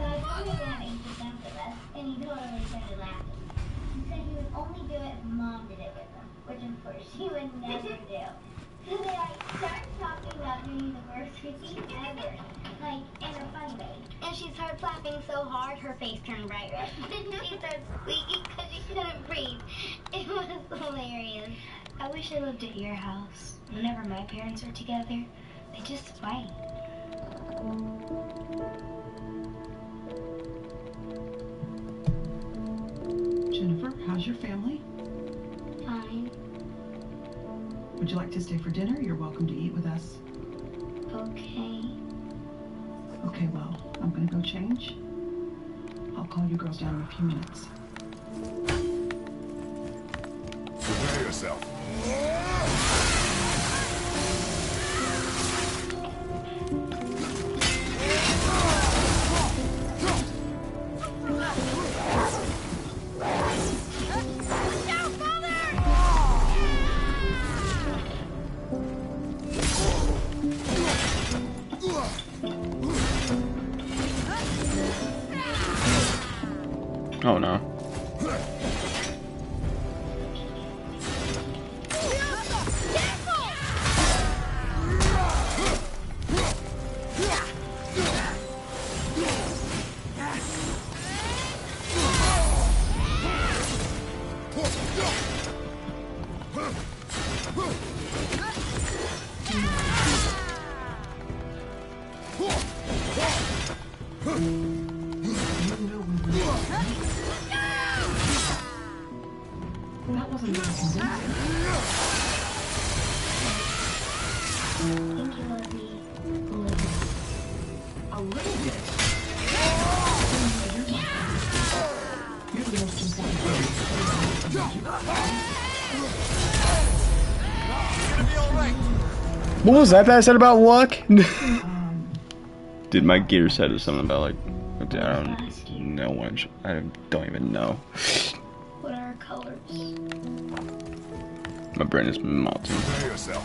I told my dad he was done with us, and he totally started laughing. He said he would only do it if Mom did it with him, which of course she would never do. So they started talking about doing the worst routine ever, like in a funny way. And she started laughing so hard her face turned bright red. Then she started squeaking because she couldn't breathe. It was hilarious. I wish I lived at your house. Whenever my parents are together, they just fight. Jennifer, how's your family? Fine. Would you like to stay for dinner? You're welcome to eat with us. Okay. Okay, well, I'm gonna go change. I'll call you girls down in a few minutes. Prepare yourself. Oh no. That wasn't very convincing. Thank you, Lizzie. A little bit. You're the most important person. What was that I said about luck? Dude, my gear said something about like I don't know what I don't even know. What are our colors? My brain is melting. Prepare yourself.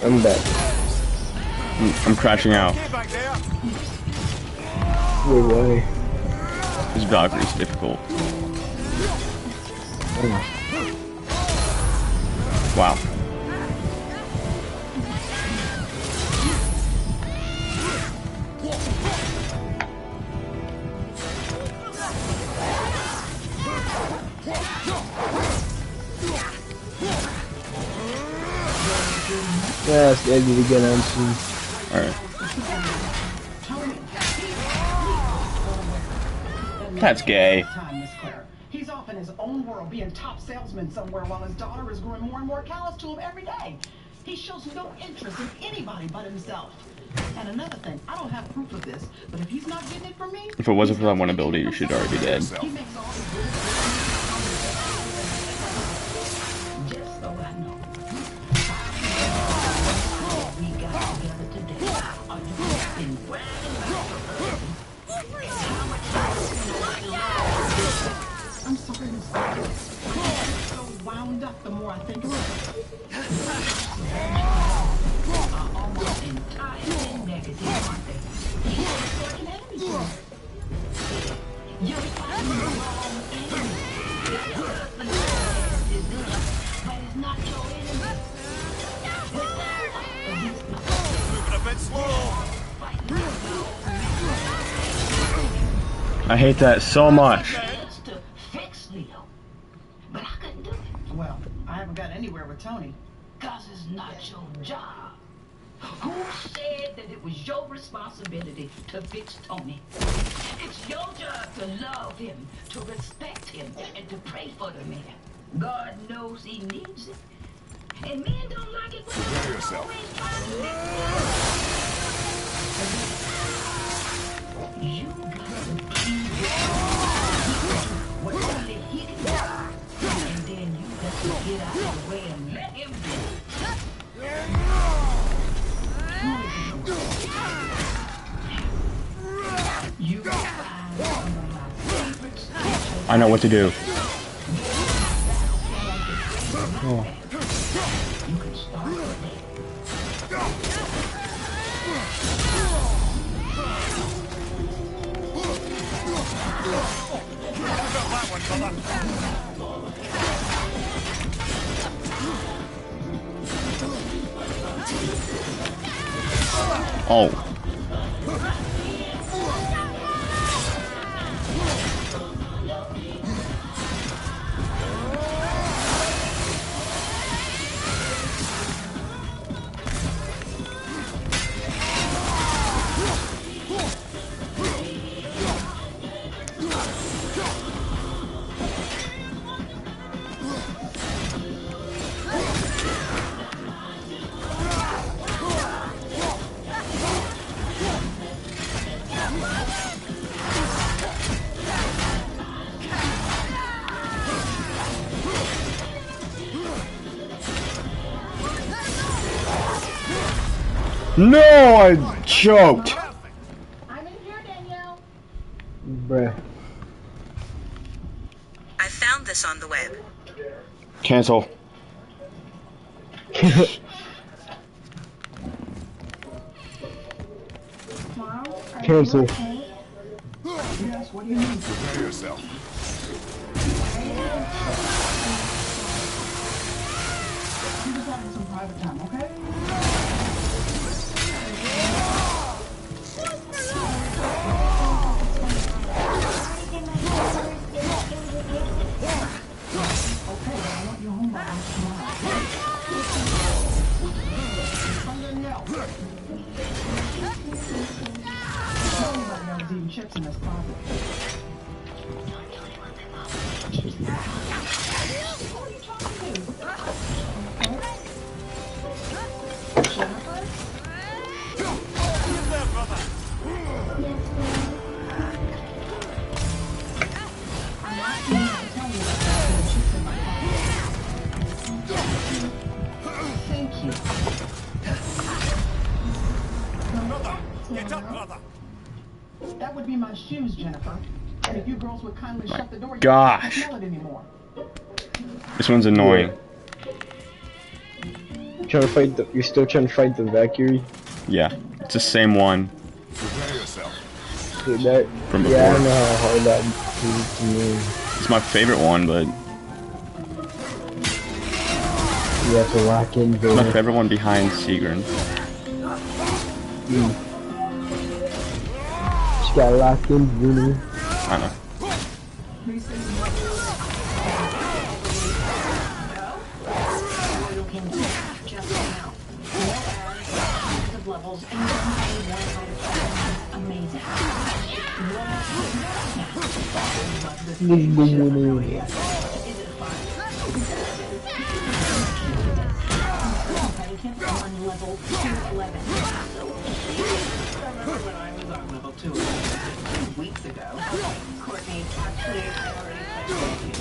I'm back. I'm crashing out. Wait, why? This Valkyrie's difficult. Oh. Wow. Yeah, it's easy to get on soon. Alright. That's gay. He's off in his own world, being top salesman somewhere, while his daughter is growing more and more callous to him every day. He shows no interest in anybody but himself. And another thing, I don't have proof of this, but if he's not getting it from me, If it wasn't for that one ability, you should already be dead. he makes all his Just so I know. We got together today. Are you been bragging about your husband? How much I'm sorry, Miss Clara. So wound up the more I think about it. Almost entirely negative, aren't they? It's like an enemy to me. You're fighting the wrong enemy. Your husband is good, but it's not your enemy. Moving a bit slow. I hate that so much. To fix Leo, but I couldn't do it. Well, I haven't got anywhere with Tony. Cause it's not your job. Who said that it was your responsibility to fix Tony? It's your job to love him, to respect him, and to pray for the man. God knows he needs it. And men don't like it when Prepare you're yourself. always trying to fix it. You got to please what only he can do. And then you got to get out of the way and let him do it. You find some of my favorites. I know what to do. Oh. You can start with Oh. No, I choked. I'm in here, Danielle. Bruh. I found this on the web. Cancel. Cancel. Yes, what do you mean? Prepare yourself. You just having some private time, okay? Okay, I want you home by tomorrow. From Danielle. Nobody knows even chips in this closet. Who are you talking to? Jennifer? Who's there, brother? I'm asking you to tell me about the chips in my closet. Thank you. Brother, get up, brother. That would be my shoes, Jennifer. And if you girls would kindly shut the door, you Gosh. can't smell it anymore. This one's annoying. Trying to fight the. You're still trying to fight the Valkyrie? Yeah, it's the same one Prepare yourself. Dude, that. from Yeah, I don't before. know how hard that is to me. It's my favorite one, but You have to lock in it's my there. favorite one behind Seagrin. Just gotta lock in, Vinny. I don't know. Levels and amazing. This is the winner. On level 211. Remember when I was on level 211 2 weeks ago? Courtney, actually, I already played with you.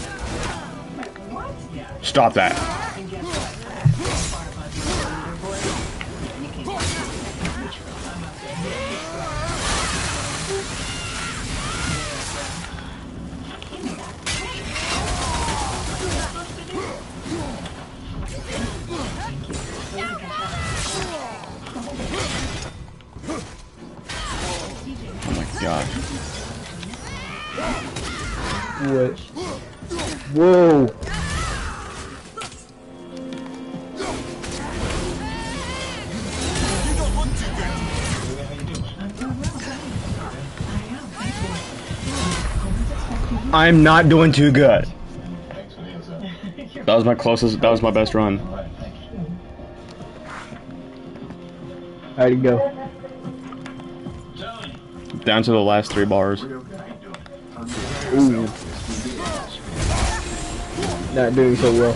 Wait, what? Yeah. Stop that. And guess what? Far above your leaderboard. You can't get which I'm up there. What? Whoa! I'm not doing too good. That was my closest. That was my best run. How'd it go? Down to the last 3 bars. Ooh. Not doing so well.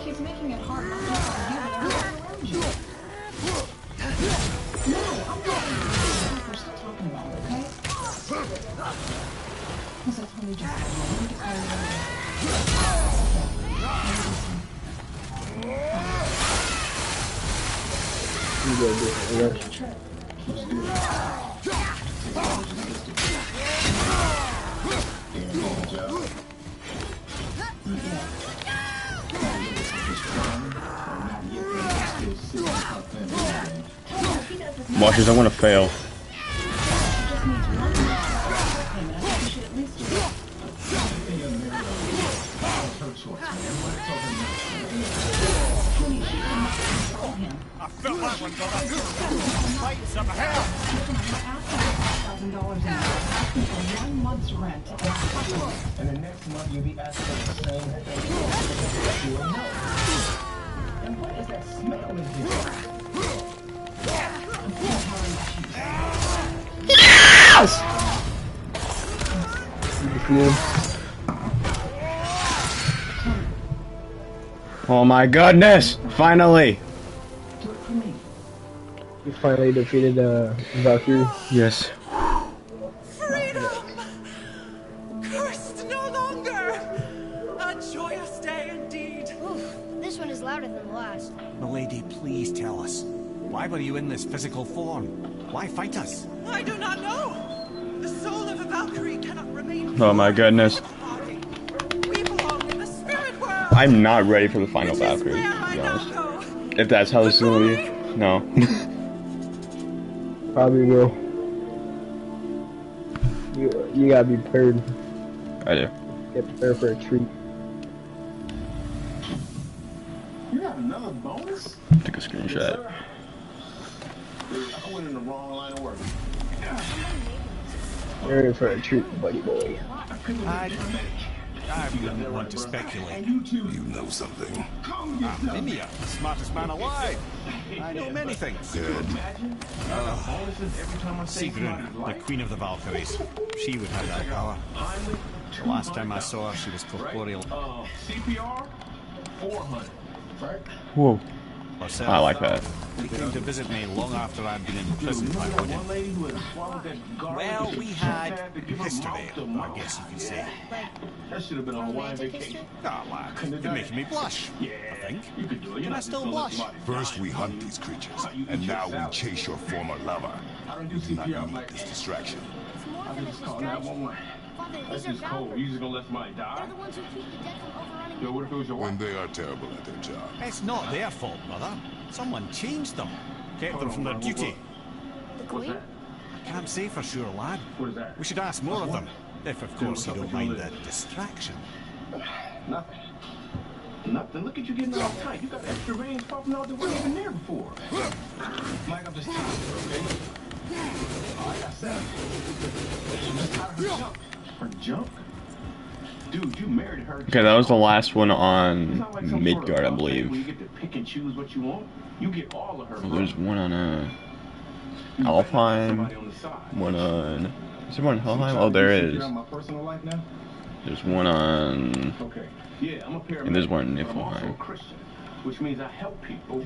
He's making it hard not just for you, but everyone around you. No, I'm not. We're still talking about it, okay? Listen, tell me just You go do it. Watchers, I want to fail. I felt that one, brother. Fight some hell. $1,000 in 1 month's rent. And the next month you'll be asking for the same thing. And what is that smell in here? Yes! Oh my goodness! Finally! You finally defeated Valkyrie. Yes. Freedom! Cursed no longer! A joyous day indeed. Oof, this one is louder than the last. Milady, please tell us. Why were you in this physical form? Why fight us? I do not know. The soul of a Valkyrie cannot remain. Oh my goodness. We belong in the spirit world. I'm not ready for the final Valkyrie, to be honest. If that's how this is gonna be. No. Probably will. You gotta be prepared. I do. Get prepared for a treat. You have another bonus? Take a screenshot. I went in the wrong line of work. You're in for a treat, buddy boy. I wouldn't want to speculate. You know something. I'm Mimia, the smartest man alive. I know many things. Good. Sigrun, the queen of the Valkyries. She would have that power. The last time I saw her, she was corporeal. CPR? 400. Right? Whoa. Herself. I like that. She came to visit me long after I'd been in prison by Odin. Well, we had history, I guess you could say. That should have been a Hawaiian vacation. Ah, lad, you're making me blush. I think. You could do it. Can I still blush? First we hunt these creatures, and now we chase your former lover. We do not need this distraction. I just call 911. That's just cold. You just gonna let somebody die? They're the ones who keep the dead from overrunning. Yo, what if it was your wife? When they are terrible at their job. It's not their fault, brother. Someone changed them. Kept them from their duty. The queen? Can't say for sure, lad. What is that? We should ask more of them. If, of course, you don't mind the distraction. Nothing. Nothing. Look at you getting all tight. You got extra rings popping out that weren't even there before. Mike, I'm just tired, okay? Like I said, I'm just tired of her junk. Her junk? Dude, you married her. Okay, that was the last one on It's not like some Midgard, sort I of believe. where you get to pick and choose what you want. You get all of her. So there's one on Alfheim, one on... Is there one on Helheim? Oh, there is. There's one on... Okay. Yeah, I'm a paramedic. And there's one in I'm also a Niflheim. Christian. which means I help people.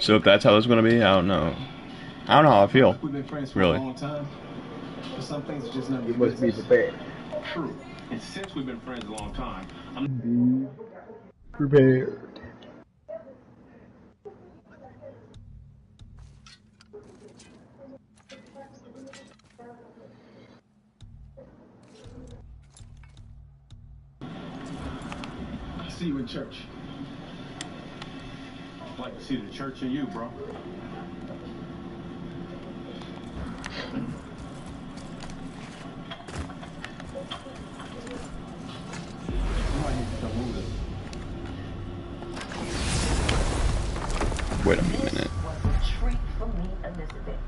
So if that's how it's gonna be, I don't know. I don't know how I feel. We've been friends for Really. a long time. But some things are just none of your You must be business. prepared. True. And since we've been friends a long time, Be prepared. I'll see you in church. I'd like to see the church in you, bro. Wait a minute. Was a treat for me, Elizabeth.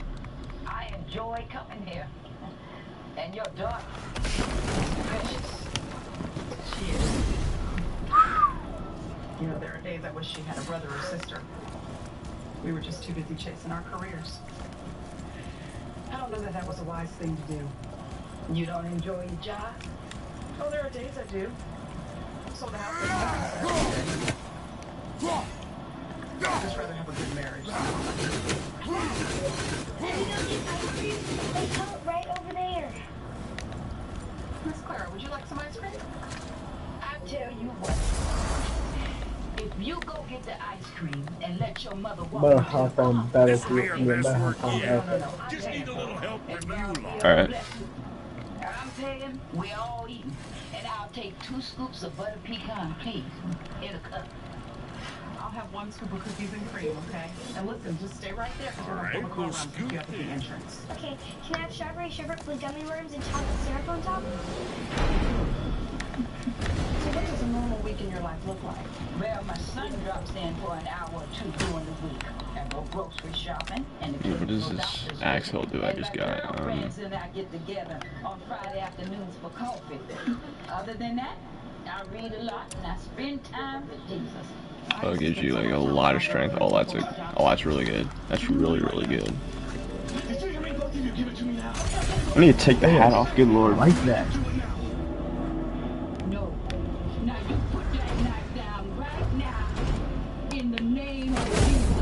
I enjoy coming here. And your daughter, precious. She is. You know, there are days I wish she had a brother or sister. We were just too busy chasing our careers. I don't know that that was a wise thing to do. You don't enjoy your job? Oh, there are days I do. Sold a house. I'd just rather have a good marriage. They come right over there. Miss Clara, would you like some ice cream? I tell you what. If you go get the ice cream and let your mother walk I'm gonna hop on Battlefield. Real I'm mess gonna work hop on here. Battlefield. Just need a little help from you lot. Alright. I'm paying, we're all eating. And I'll take 2 scoops of butter pecan, please, in a cup. I'll have 1 scoop of cookies and cream, okay? And listen, just stay right there because we're Alright, going to we'll go around pick you up at the entrance. Okay, can I have strawberry sherbet with gummy worms and chocolate syrup on top? So what does a normal week in your life look like? Well, my son drops in for an hour or 2 during the week. I go grocery shopping and the kids What does go this doctor's axle visit. do I And just my got? girlfriends and I get together on Friday afternoons for coffee. Other than that, I read a lot and I spend time with Jesus. So it gives you like a lot of strength. Oh, that's really good. That's really, really good. I need to take the hat off. Good lord. I like that. No. Now you put that knife down right now in the name of Jesus.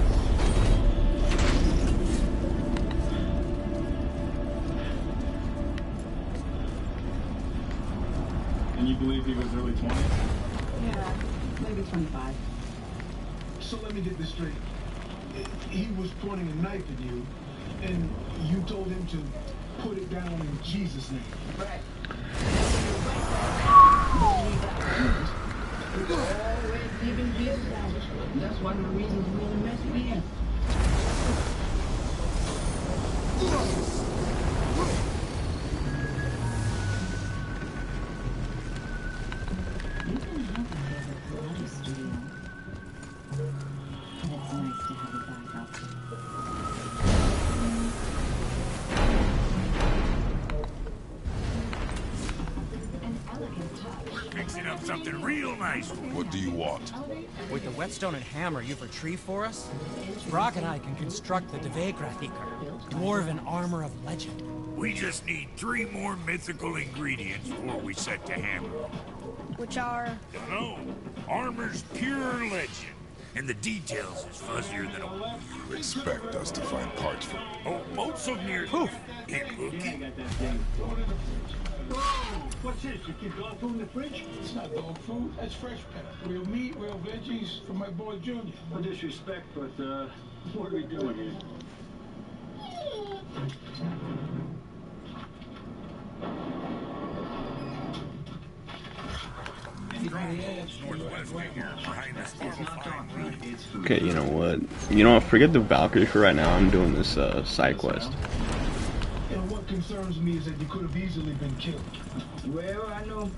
And you believe he was early 20s? Yeah, maybe 25. So let me get this straight. He was pointing a knife at you, and you told him to put it down in Jesus' name. Right. Always giving Jesus dollars. That's one of the reasons we really messed me in. You can have a karate studio. But it's nice to have a backup. An elegant touch. Fixing up something real nice. What do you want? With the whetstone and hammer you've retrieved for us, Brock and I can construct the Dvegrathikar, dwarven armor of legend. We just need 3 more mythical ingredients before we set to hammer. Which are... No, armor's pure legend, and the details is fuzzier than a... You expect us to find parts for... Oh, boats of near... Poof! It looking. What's this? You keep dog food in the fridge? It's not dog food. That's fresh pet. Real meat, real veggies for my boy Junior. No disrespect, but what are we doing here? Okay, you know what? You know what? Forget the Valkyrie for right now. I'm doing this side quest. And what concerns me is that you could have easily been killed. Well, I know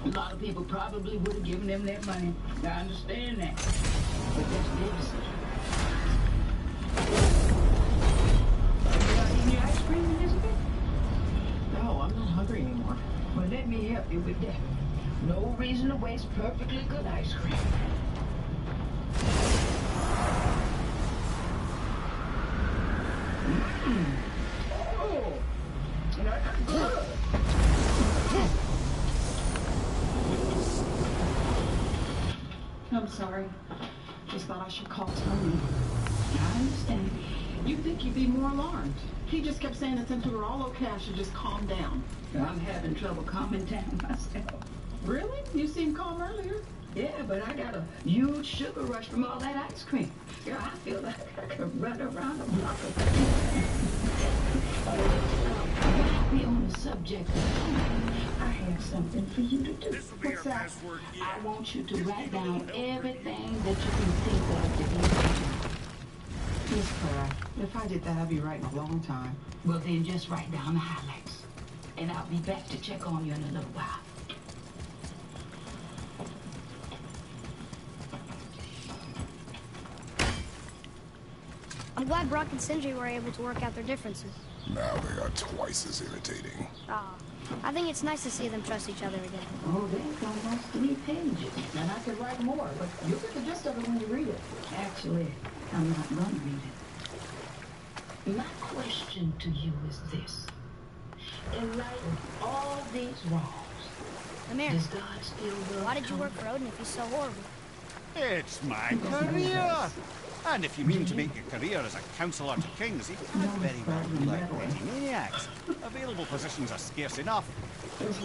a lot of people probably would have given them that money. I understand that. But that's their decision. You not eating your ice cream, Elizabeth? No, I'm not hungry anymore. Well, let me help you with that. No reason to waste perfectly good ice cream. Oh, that's good. I'm sorry. Just thought I should call Tony. I understand. You'd think you'd be more alarmed. He just kept saying that since we were all okay, I should just calm down. I'm having trouble calming down myself. Really? You seemed calm earlier. Yeah, but I got a huge sugar rush from all that ice cream. Girl, I feel like I could run around the block. While we on the subject of calm, I have something for you to do. What's that? I want you to write down everything that you can think of to be. Miss Clara, if I did that, I'd be writing a long time. Well, then just write down the highlights. And I'll be back to check on you in a little while. I'm glad Brock and Sindri were able to work out their differences. Now they are twice as irritating. I think it's nice to see them trust each other again. Oh, they've almost 3 pages. And I could write more, but you'll get the gist of it when you read it. Actually, I'm not going to read it. My question to you is this. In light of all these wrongs, Amir, does God still love why did you work for Odin if he's so horrible? It's my career! And if you mean to make your career as a counsellor to kings, you can't very well be like petty maniacs. Available positions are scarce enough.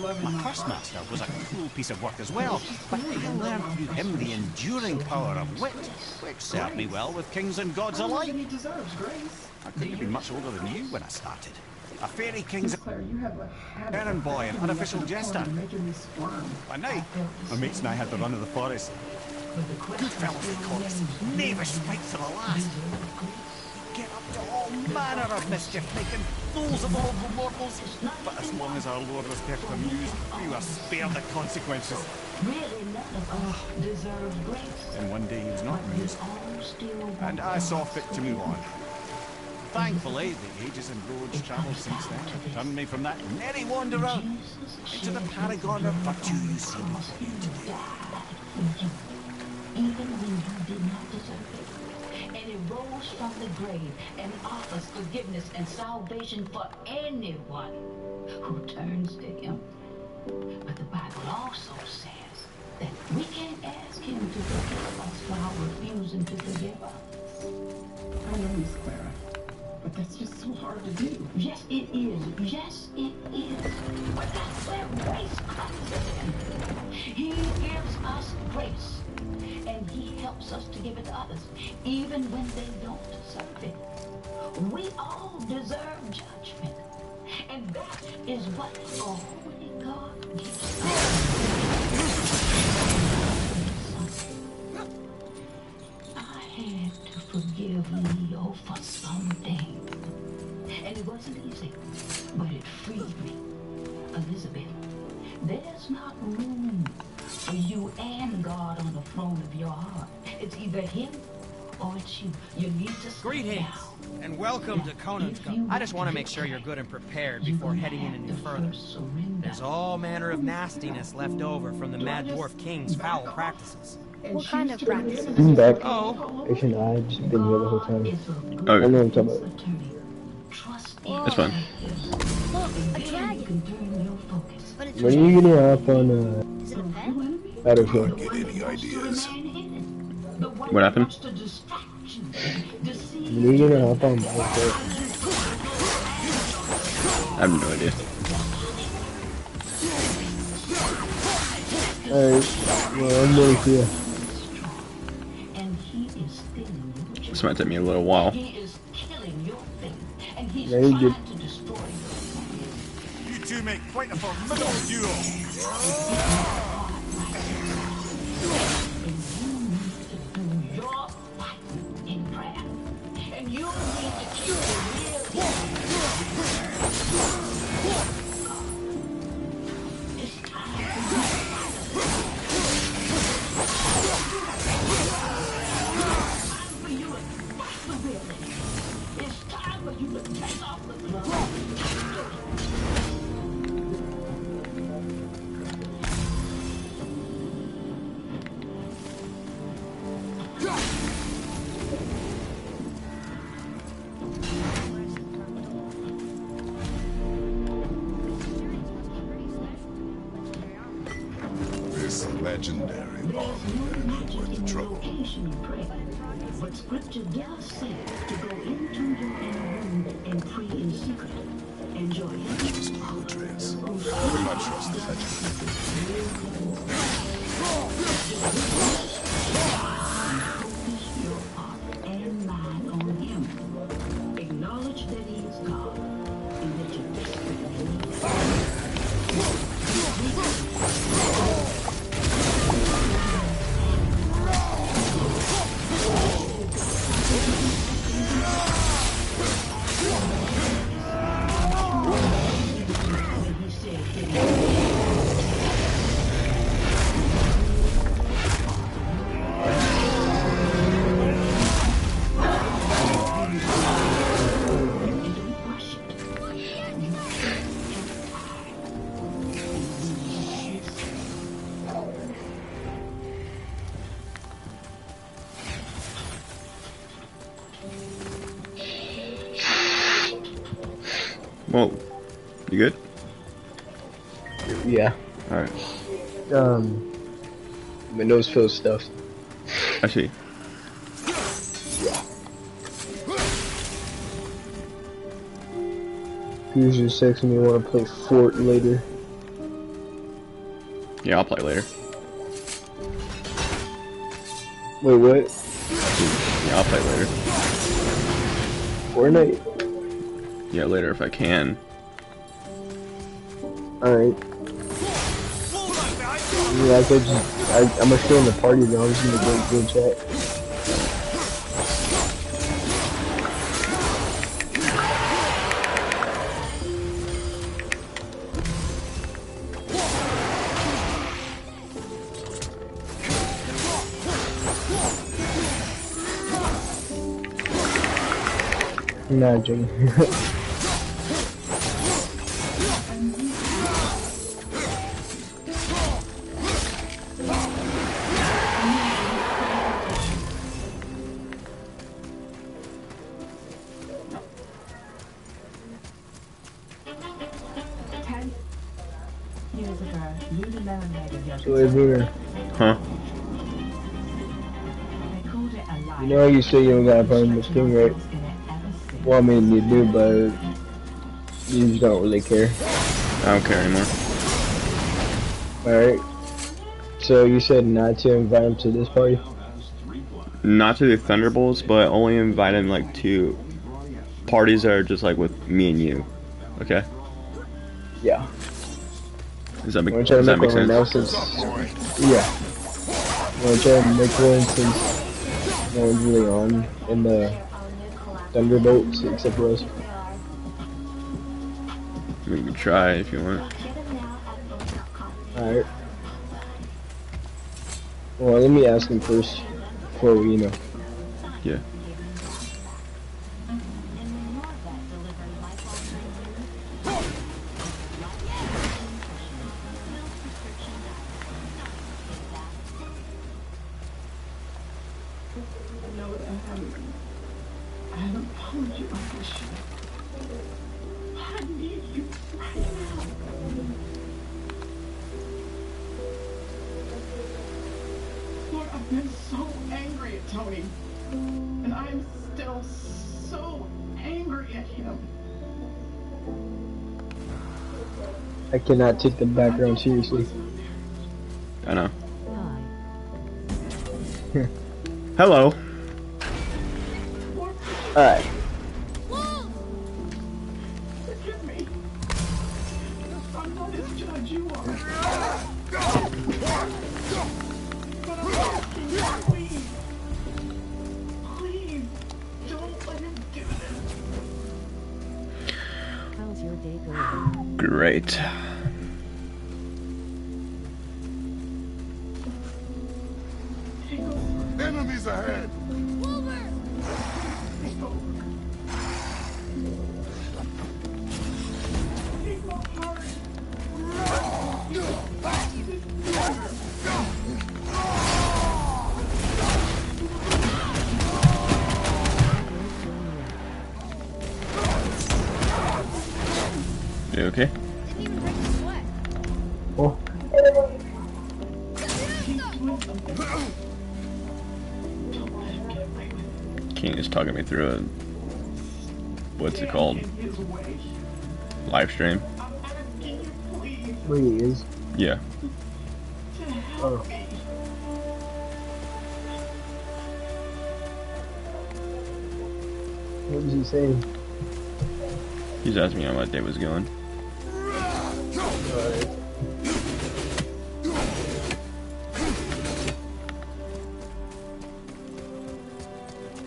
My first master was a cool piece of work as well, but I learned through him the enduring power of wit, which served me well with kings and gods alike. He deserves grace. I couldn't have been much older than you when I started. A fairy king's Claire, you have a habit errand boy and unofficial jester. making me squirm. By night, my mates and I had the run of the forest. Good fellows they call us. Knavish fights to the last. Get up to all manner of mischief, making fools of the local mortals. But as long as our Lord was kept amused, we were spared the consequences. Really, none of us deserve grace. And one day he was not amused. And I saw fit to move on. Thankfully, the ages and roads travelled since then have turned me from that merry wanderer into the paragon of virtue you see me today. Even when you did not deserve it. And it rose from the grave and offers forgiveness and salvation for anyone who turns to him. But the Bible also says that we can't ask him to forgive us while refusing to forgive us. I know, Miss Clara, but that's just so hard to do. Yes, it is. Yes, it is. But that's where grace comes in. He gives us grace. And he helps us to give it to others, even when they don't deserve it. We all deserve judgment. And that is what a holy God gives us. I had to forgive Leo for something. And it wasn't easy, but it freed me. Elizabeth, there's not room for you and God on the throne of your heart. It's either him or it's you. You need to Greetings, and welcome to Conan's Cup. I just want to make sure you're good and prepared before heading in any further. There's all manner of nastiness left over from the Mad Dwarf King's foul practices. What kind of practices? I'm back. Oh. Actually, no, I've just been here the whole time. Okay. I know what I'm talking about. That's fine. Look, a dragon. But it's When are you getting off on, Is it a pet? Battlefield? Get any ideas? What happened? When are you getting off on Battlefield? I have no idea. Alright, well, I'm ready for you. This might take me a little while. Very good. You two make quite a formidable duo. This legendary There's no magic in the location you pray, but scripture does say to go into your inner room and pray in secret. Enjoy it. Just cool dress. I cannot trust the magic. Focus your heart and mind on him. Acknowledge that he is God and that you're desperately Whoa. You good? Yeah. Alright. My nose feels stuffed. I see. You just texted me want to play Fort later. Yeah, I'll play later. Wait, what? Yeah, I'll play later. Fortnite? Yeah, later if I can. Alright. Yeah, I could just, I'm gonna stay in the party though, I'm just gonna go to chat. Imagine. Huh? You know you say you don't got a problem with Sting, right? Well, I mean, you do, but you just don't really care. I don't care anymore. Alright. So you said not to invite him to this party? Not to the Thunderbolts, but only invite him like to parties that are just like with me and you. Okay? Yeah. Does that make sense? Yeah. I'm gonna try to make one since no one's really on in the Thunderbolts except for us. We can try if you want. Alright. Well, let me ask him first before we, Yeah. I haven't followed you like this shit. I need you right now. Lord, I've been so angry at Tony. And I'm still so angry at him. I cannot take the background seriously. I know. Hello. Alright. Forgive me. I'm not as judge you are. But I'm asking you, please. Please, don't let him do this. How's your day going? Great. Enemies ahead! You okay? Oh. talking me through it. What's it called? Live stream. Where he is? Yeah. Oh. What was he saying? He's asking me how my day was going. Alright.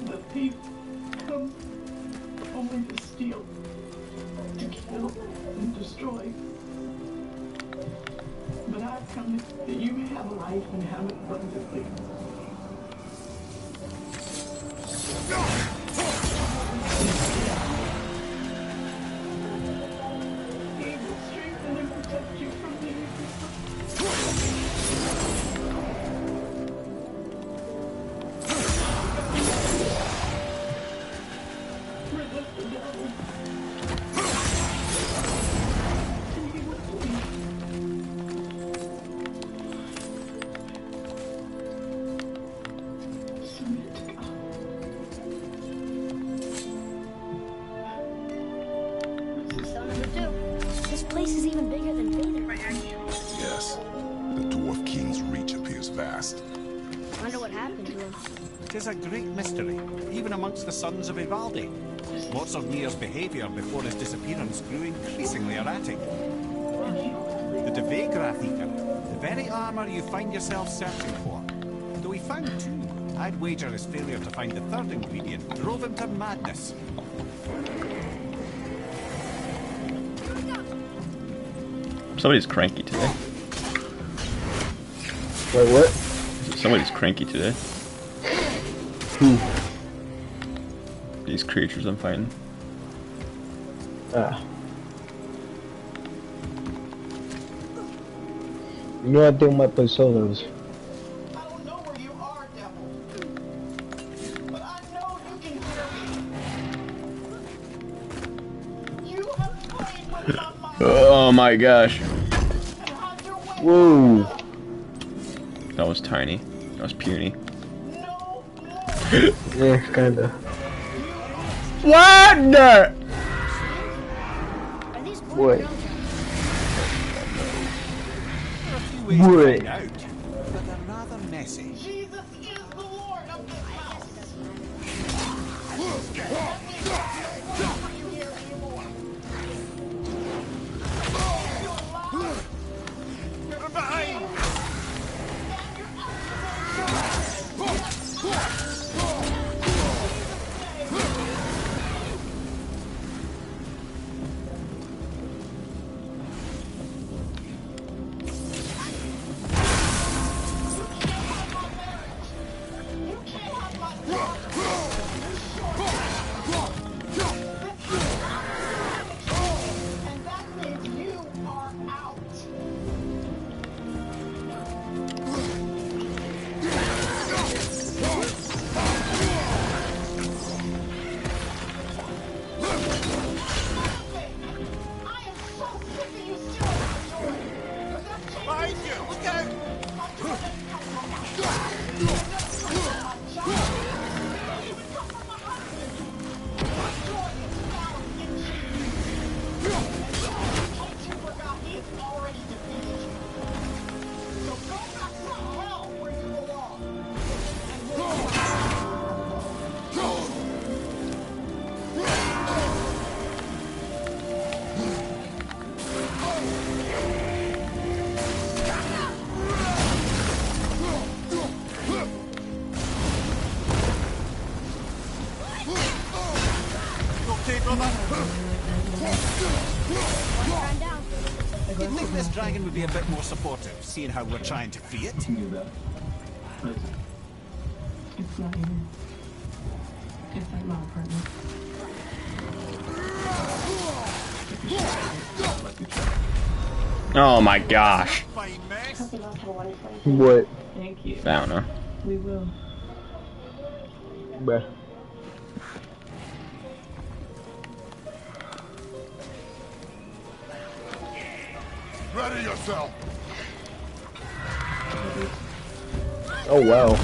The thief comes only to steal, to kill, and destroy. But I've come that you may have life and have it abundantly. He will strengthen and protect you from the resist the devil. And he will flee. Submit to God. So number 2. This place is even bigger than Vader. Yes. The Dwarf King's reach appears vast. Wonder what happened to him. Tis a great mystery, even amongst the sons of Ivaldi. Lots of Nier's behaviour before his disappearance grew increasingly erratic. The Devegraph Eater, the very armour you find yourself searching for. Though he found 2, I'd wager his failure to find the 3rd ingredient drove him to madness. Somebody's cranky today. Wait, what? Somebody's cranky today. Who? These creatures I'm fighting. Ah. You know, I think I might play solos. I don't know where you are, devil. But I know you can hear me. You have played with my mind. Oh my gosh. Whoa. That was tiny. That was puny. Yeah, kinda. What the? Are these boys What? girls? There are a few ways to What? find out, but they're rather messy. Jesus is the Lord of this house. You're behind! And that means you are out. I am so sick of you stealing my joy. Behind you! Look out! Okay, brother. One down. You'd think this dragon would be a bit more supportive, seeing how we're trying to free it. It's not here. It's at my apartment. Oh my gosh. What? Thank you. I don't know. We will. Bruh. Ready yourself. Oh wow.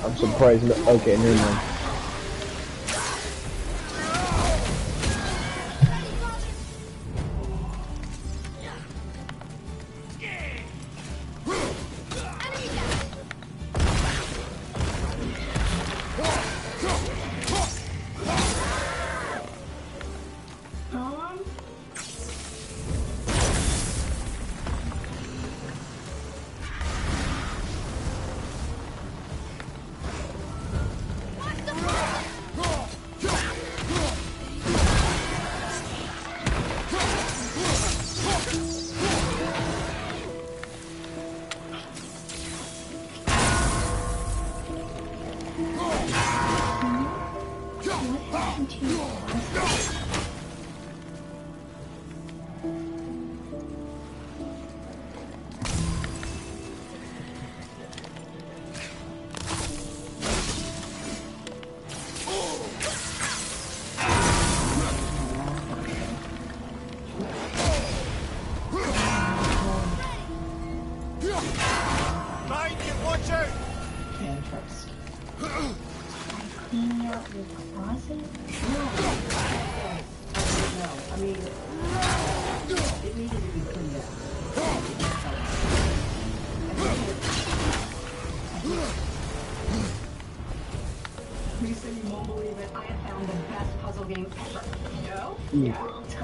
I'm surprised. Okay, never mind.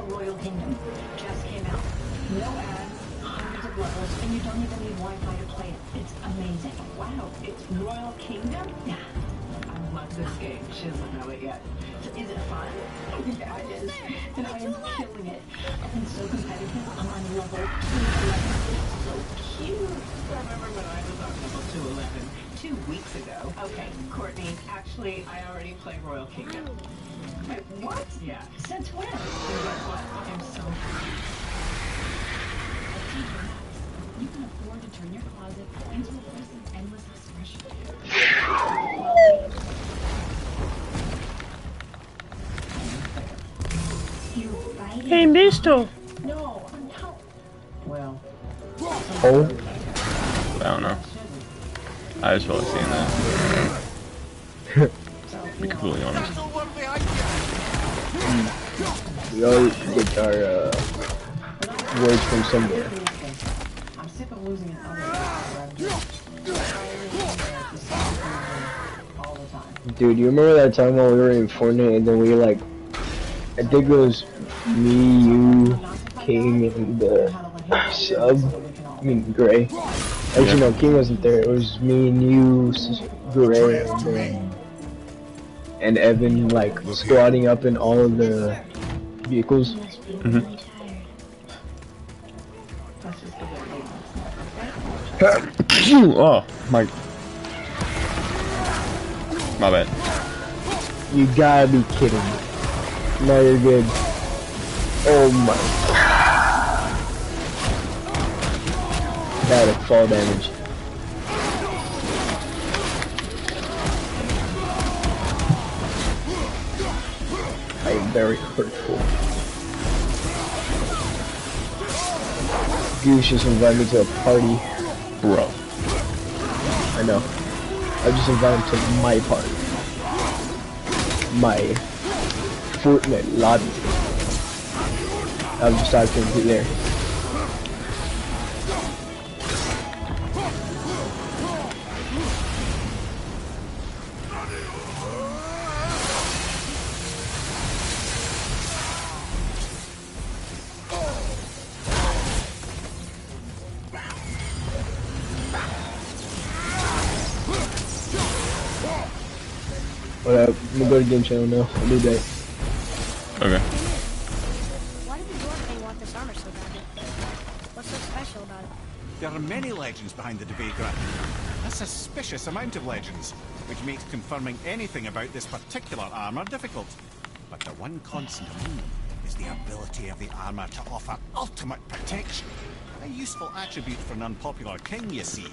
Royal Kingdom just came out. No ads, hundreds of levels, and you don't even need Wi-Fi to play it. It's amazing. Wow, it's Royal Kingdom? Yeah. I love this game. She doesn't know it yet. So is it fun? Yeah, it is. And I am killing it. I've been so competitive. I'm on level 211. It's so cute. I remember when I was on level 211 2 weeks ago. Okay, Courtney, actually, I already play Royal Kingdom. Wait, what? Yeah. Since when? And guess what? I'm so happy. You can afford to turn your closet into a place of endless expression. Hey, mister. No, I'm not. Well. Oh. I don't know. I just felt like seeing that. To be completely honest. We all get our words from somewhere. I'm sick of losing in other all the time. Dude, you remember that time when we were in Fortnite and then we like, I think it was me, you, King, and the sub, I mean Gray. Actually no, King wasn't there, it was me and you, Gray, and Evan like squatting up in all of the vehicles. Oh my bad. You gotta be kidding me. No, you're good. Oh my god. That had fall damage. I am very hurtful. Goose just invited me to a party. Bro. I know. I just invited him to my party. My Fortnite lobby. I'm just talking to there. I'm gonna go to game channel now. I'll do that. Okay. Why did the dwarf thing want this armor so badly? What's so special about it? There are many legends behind the debate ground. A suspicious amount of legends, which makes confirming anything about this particular armor difficult. But the one constant among them is the ability of the armor to offer ultimate protection. A useful attribute for an unpopular king, you see.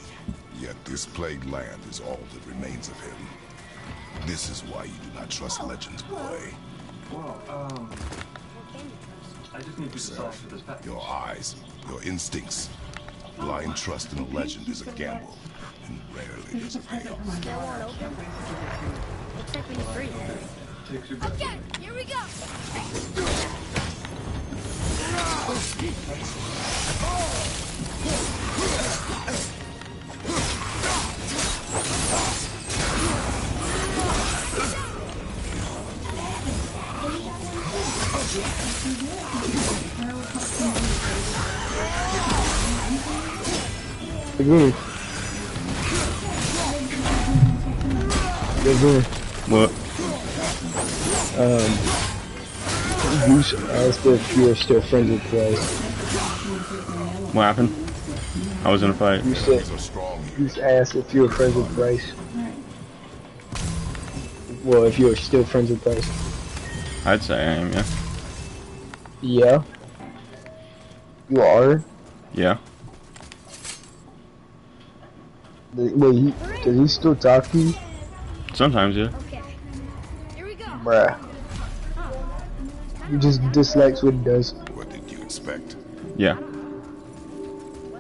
Yet this plagued land is all that remains of him. This is why you do not trust legends, boy. Whoa, I just need to solve for this package. Your eyes, your instincts. Blind trust in a legend is a gamble, and rarely does it pay off. Still won't open? Looks like we need 3. Okay, here we go. Again. What? Goose asked if you are still friends with Bryce. What happened? I was in a fight. Goose asked if you were friends with Bryce. Well, if you are still friends with Bryce. I'd say I am, yeah. Yeah. You are? Yeah. Wait, does he still talk to you? Sometimes, yeah. Okay, here we go. Bruh. He just dislikes what he does. What did you expect? Yeah.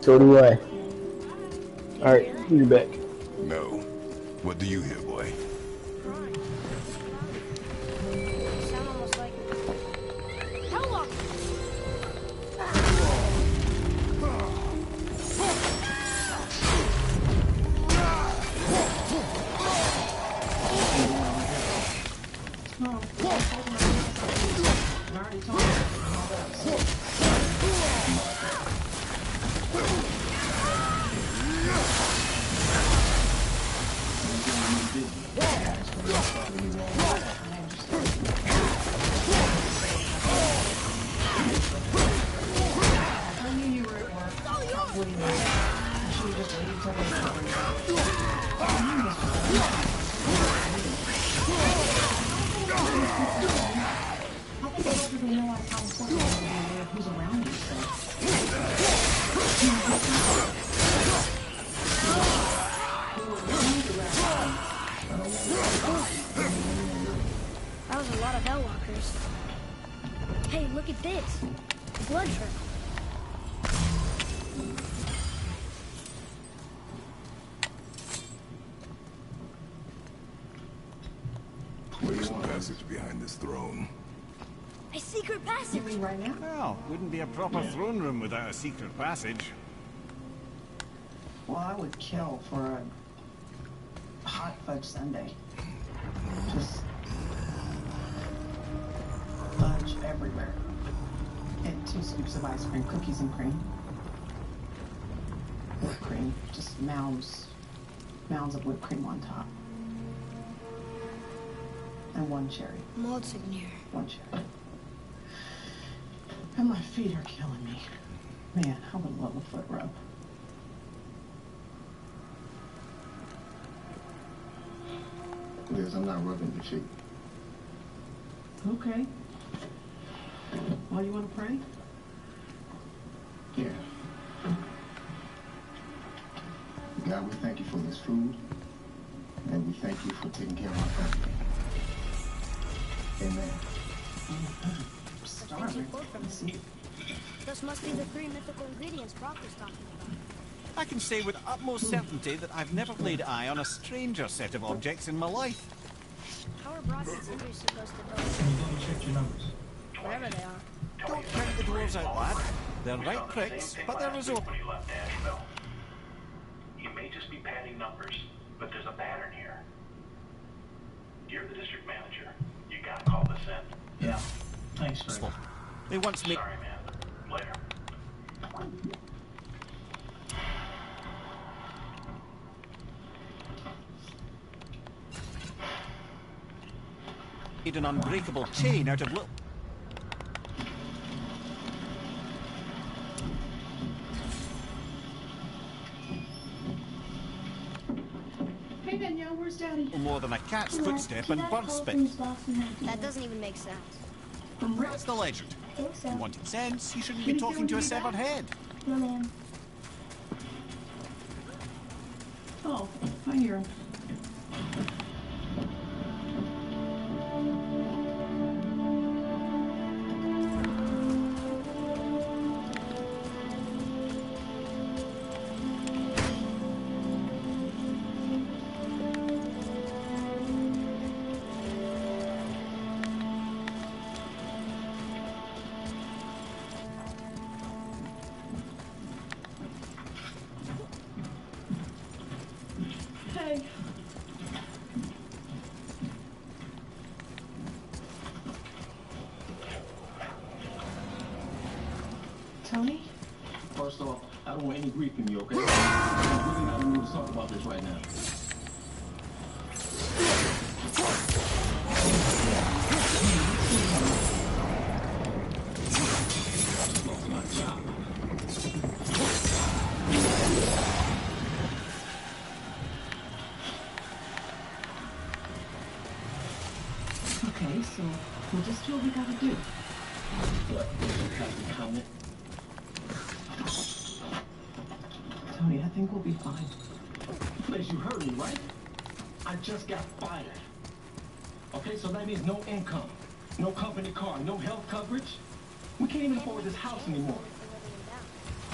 So do I. Alright, you're back. No. What do you hear, boy? Sound almost like Helllock. That was a lot of Hellwalkers. Hey, look at this. Blood trail. There's a passage behind this throne. A secret passage. Right now? Well, wouldn't be a proper throne room without a secret passage. Well, I would kill for a hot fudge sundae. Just fudge everywhere. And 2 scoops of ice cream, cookies and cream. Whipped cream, just mounds of whipped cream on top. And 1 cherry. Monseigneur. 1 cherry. And my feet are killing me. Man, I would love a foot rub. Liz, I'm not rubbing your feet. Okay. Well, you want to pray? Yeah. God, we thank you for this food. And we thank you for taking care of our family. Amen. Starving. Those must be the 3 mythical ingredients Brock was talking about. I can say with utmost certainty that I've never laid eye on a stranger set of objects in my life. How are Brock and Sindri supposed to Can you double check your numbers? know? Wherever they are. Don't count the dwarves out, lad. They're right pricks, but they're resolved. When he left Asheville. He may just be padding numbers, but there's a pattern here. You're the district manager. You gotta call this in. Yeah. Thanks, Greg. They once made... Sorry, man. Later. made an unbreakable chain out of little... Hey, Danielle, where's Daddy? more than a cat's footstep and bird spit. That doesn't even make sense. That's the legend. If you wanted sense, you shouldn't be talking to a severed head. No, ma'am. Oh, I hear him. First off, I don't want any grief from you, okay? I'm really not in the mood to talk about this right now. Okay, so we'll just do what we gotta do. What? Has a comment? Tony, I think we'll be fine. Liz, you heard me, right? I just got fired. Okay, so that means no income, no company car, no health coverage. We can't even afford this house anymore.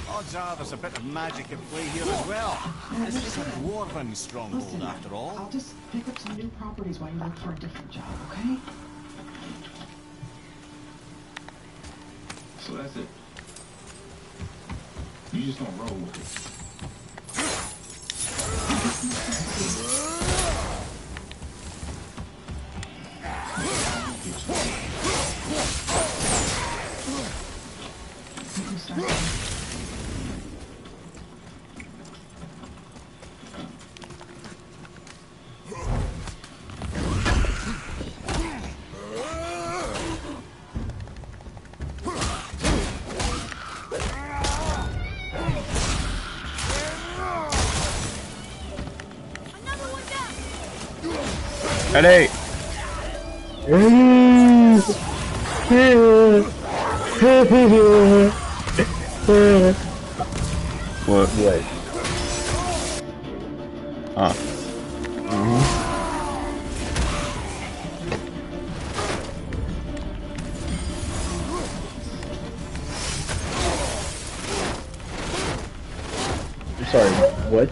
Odds are there's a bit of magic at play here as well. This is a dwarven stronghold, Listen, after all. I'll just pick up some new properties while you look for a different job, okay? So that's it. You just gonna roll with it. Ready? What? What? Ah. I'm sorry, what?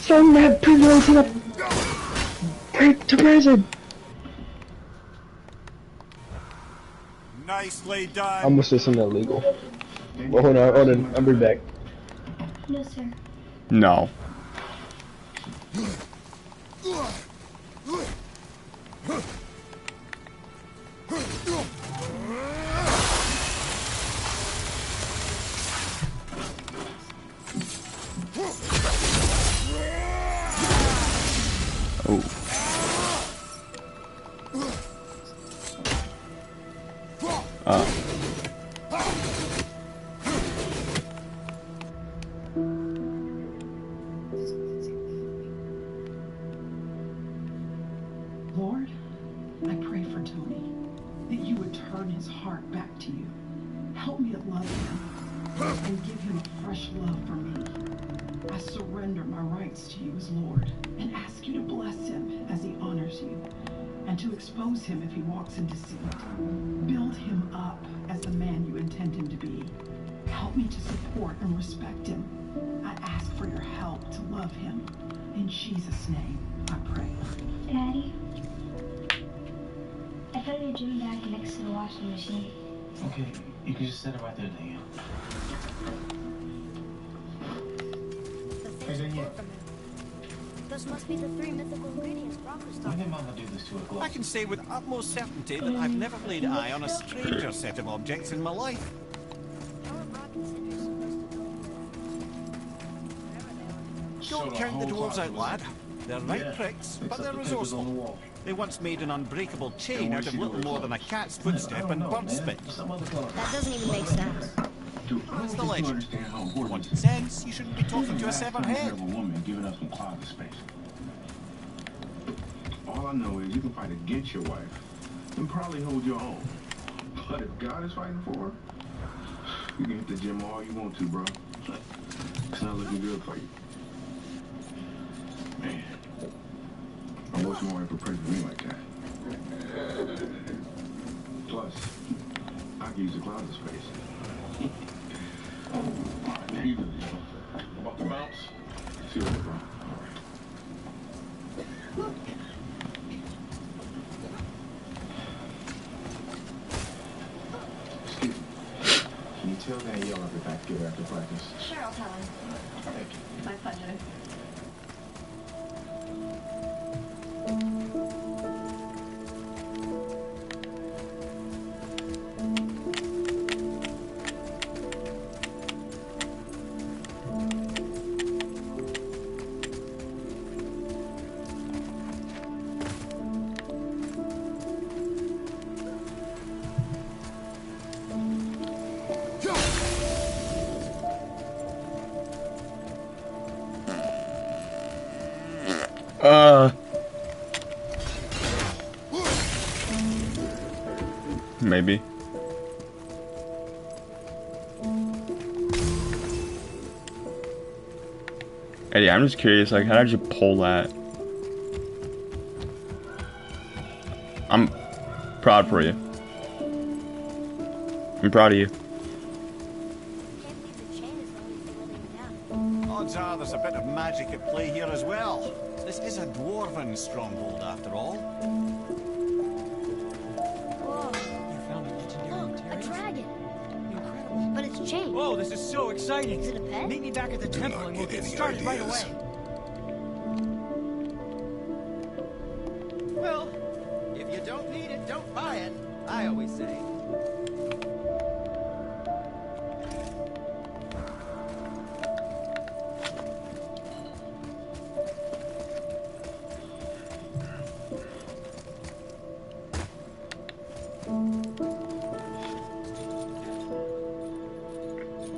Send that prisoner to prison! Nicely done. I almost said something illegal. Well, hold on, I'll be back. No, sir. No. Lord, I pray for Tony, that you would turn his heart back to you. Help me to love him and give him a fresh love for me. I surrender my rights to you as Lord and ask you to bless him as he honors you and to expose him if he walks in deceit. Build him up as the man you intend him to be. Help me to support and respect him. I ask for your help to love him. In Jesus' name, I pray. Daddy, I found your gym bag next to the washing machine. Okay, you can just set it right there, Daniel. The things we pulled from him. Those must be the 3 mythical ingredients Brock was When talking did about. Mama do this to a glove? I can say with utmost certainty that I've never laid eye on a stranger set of objects in my life. How are Brock and Cinder supposed to know Don't count the dwarves out, lad. They're right pricks, but they're resourceful. They once made an unbreakable chain out of little more than a cat's footstep and bird spit. That doesn't even make sense. That's the legend. If you wanted sense, you shouldn't be talking to a severed head. A woman giving up some closet space. All I know is you can fight against your wife and probably hold your own. But if God is fighting for her, you can hit the gym all you want to, bro. It's not looking good for you. Man, I wish my wife would pray for me like that. Plus, I can use the closet space. Either about the bounce, see what bro. Excuse me. Can you tell Danielle I'll be back to get her after practice? Sure, I'll tell him. Thank you. My pleasure. Maybe. Eddie, I'm just curious, like, how did you pull that? I'm proud for you. I'm proud of you. Odds are there's a bit of magic at play here as well. This is a dwarven stronghold after all. Whoa. You found a legendary Look, a dragon. Incredible. But it's chained. Whoa, this is so exciting. Is it a pet? Meet me back at the temple and we'll get started right away. Well, if you don't need it, don't buy it. I always say.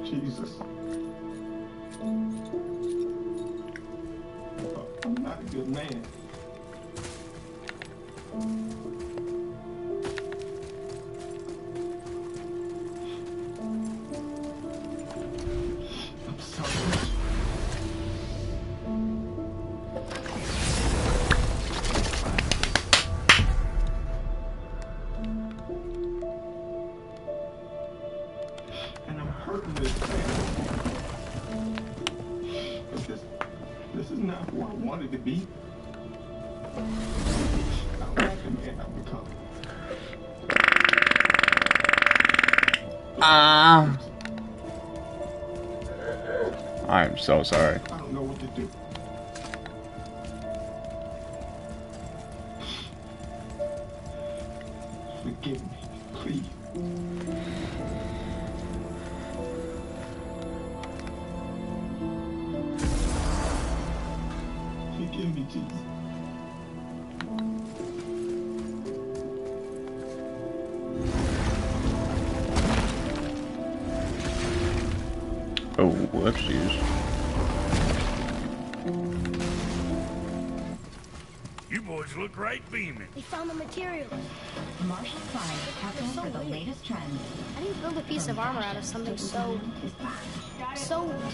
Jesus. I'm not a good man. I'm sorry. And I'm hurting this man. This is not who I wanted to be. I don't like the man I've become. I'm so sorry. I don't know what to do. Forgive me, please. Forgive me, Jesus. Oh, whoopsies. You boys look right beaming. They found the materials. Marshall Science tapping for the latest trends. How do you build a piece of armor out of something so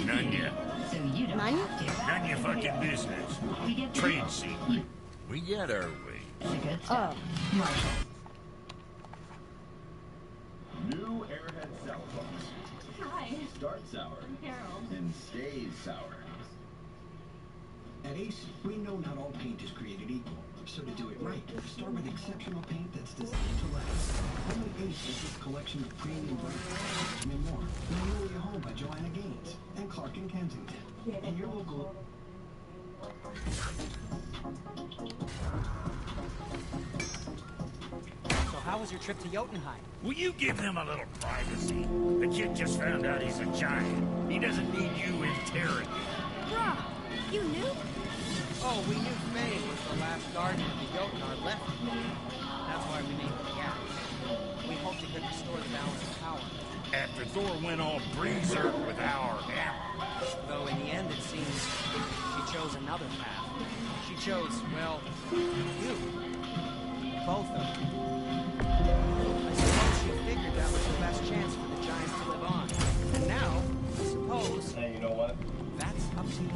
None ya. So you don't None? have to. None your fucking business. We get the Trade secret. We get our way. The good stuff. Marshall. New Airhead Sour Box. Hi. Start sour Harold. and stays sour. At Ace, we know not all paint is created equal. So to do it right, start with exceptional paint that's designed to last. Only Ace has this collection of premium brands and more. Manually Home by Joanna Gaines and Clark and Kensington. And your local... So how was your trip to Jotunheim? Will you give him a little privacy? The kid just found out he's a giant. He doesn't need you interrogating. Bruh, you knew? Oh, we knew Faye was the last guardian of the Jotnar left. That's why we named the gap. We hoped it could restore the balance of power. After Thor went all breezer with our hammer. Though in the end, it seems she chose another path. She chose, well, you. Both of you. I suppose she figured that was the best chance for the giants to live on. And now, I suppose... Hey, you know what? That's up to you.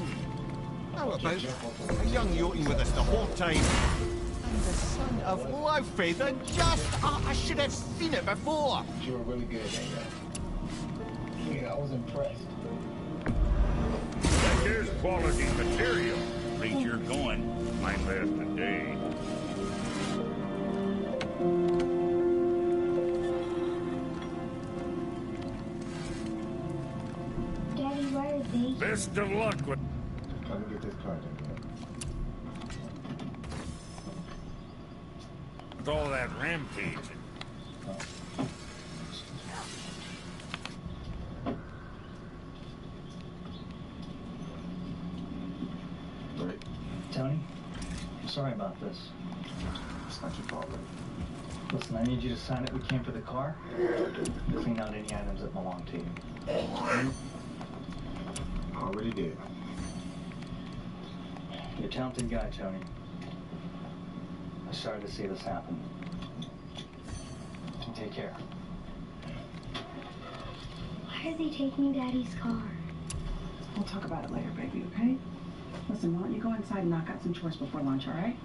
How about a young Jotun with us the whole time? And the son of Laufey, the just... Oh, I should have seen it before. You were really good, yeah, I was impressed. That there's quality material. Rate you're going. Might last a day. Daddy, where are they? Best of luck with... Come get this card. With all that rampaging. Tony, I'm sorry about this. It's not your fault, right? Listen, I need you to sign it. We came for the car. Clean out any items that belong to you. Already did. You're a talented guy, Tony. I'm sorry to see this happen. Take care. Why are they taking Daddy's car? We'll talk about it later, baby, okay? Listen, why don't you go inside and knock out some chores before lunch, all right?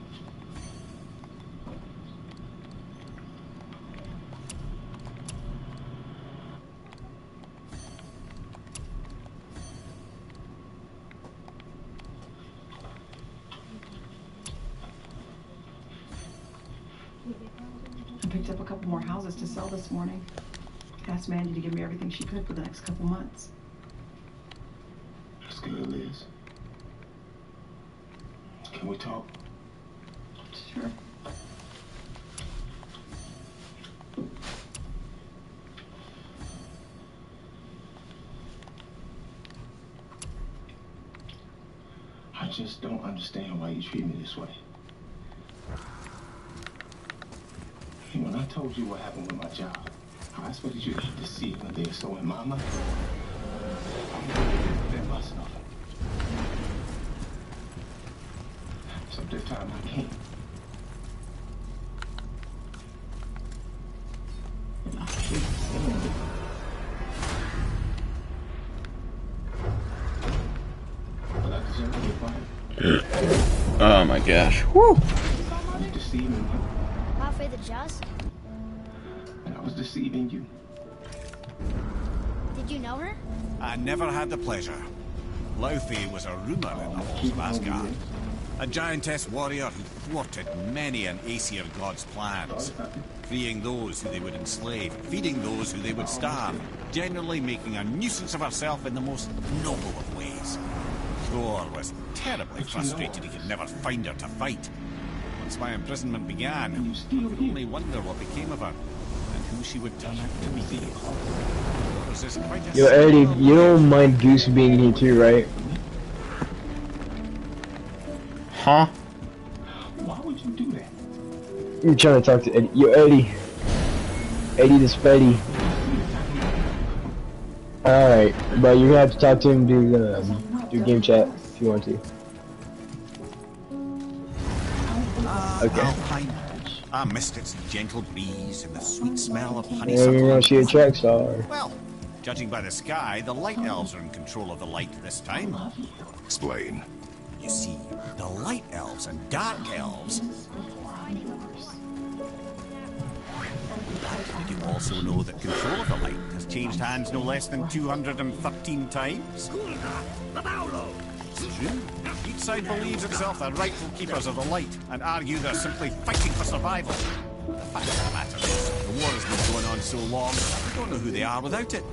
I picked up a couple more houses to sell this morning. Asked Mandy to give me everything she could for the next couple months. That's good, Liz. Can we talk? Sure. I just don't understand why you treat me this way. When I told you what happened with my job, I expected you to see it when they were so in my mind. I'm going to defend myself. So this time I can't. And I hate saying it. But I deserve to get fired. Oh my gosh. Woo! You deceiving me. Halfway the just? And I was deceiving you. Did you know her? I never had the pleasure. Laufey was a rumour in the halls of Asgard. A giantess warrior who thwarted many an Aesir god's plans, freeing those who they would enslave, feeding those who they would starve, generally making a nuisance of herself in the most noble of ways. Thor was terribly frustrated he could never find her to fight. Once my imprisonment began, he could only wonder what became of her, and who she would turn out to be. Was this quite a Yo, Eddie, you don't mind Goose being here too, right? Huh? Why would you do that? You're trying to talk to Eddie. Yo, Eddie. Eddie the Spidey. Alright, but you're gonna have to talk to him do game chat if you want to. Okay. Alpine. I missed its gentle breeze and the sweet smell of And honeysuckle. you're gonna see a track star. Well, judging by the sky, the light elves are in control of the light this time. Explain. You see, the light elves and dark elves. Did you also know that control of the light has changed hands no less than 213 times? True. Each side believes itself the rightful keepers of the light and argue they're simply fighting for survival. The fact of the matter is, the war has been going on so long, we don't know who they are without it.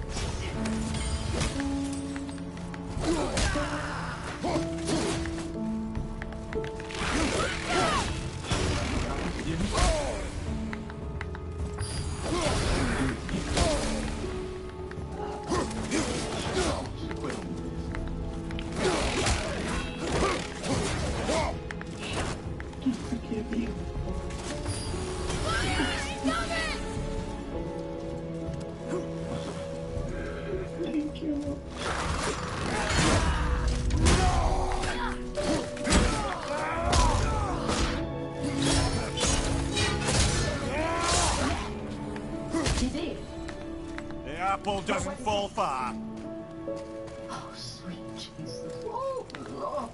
The apple doesn't fall far. Oh, sweet Jesus. Oh, Lord.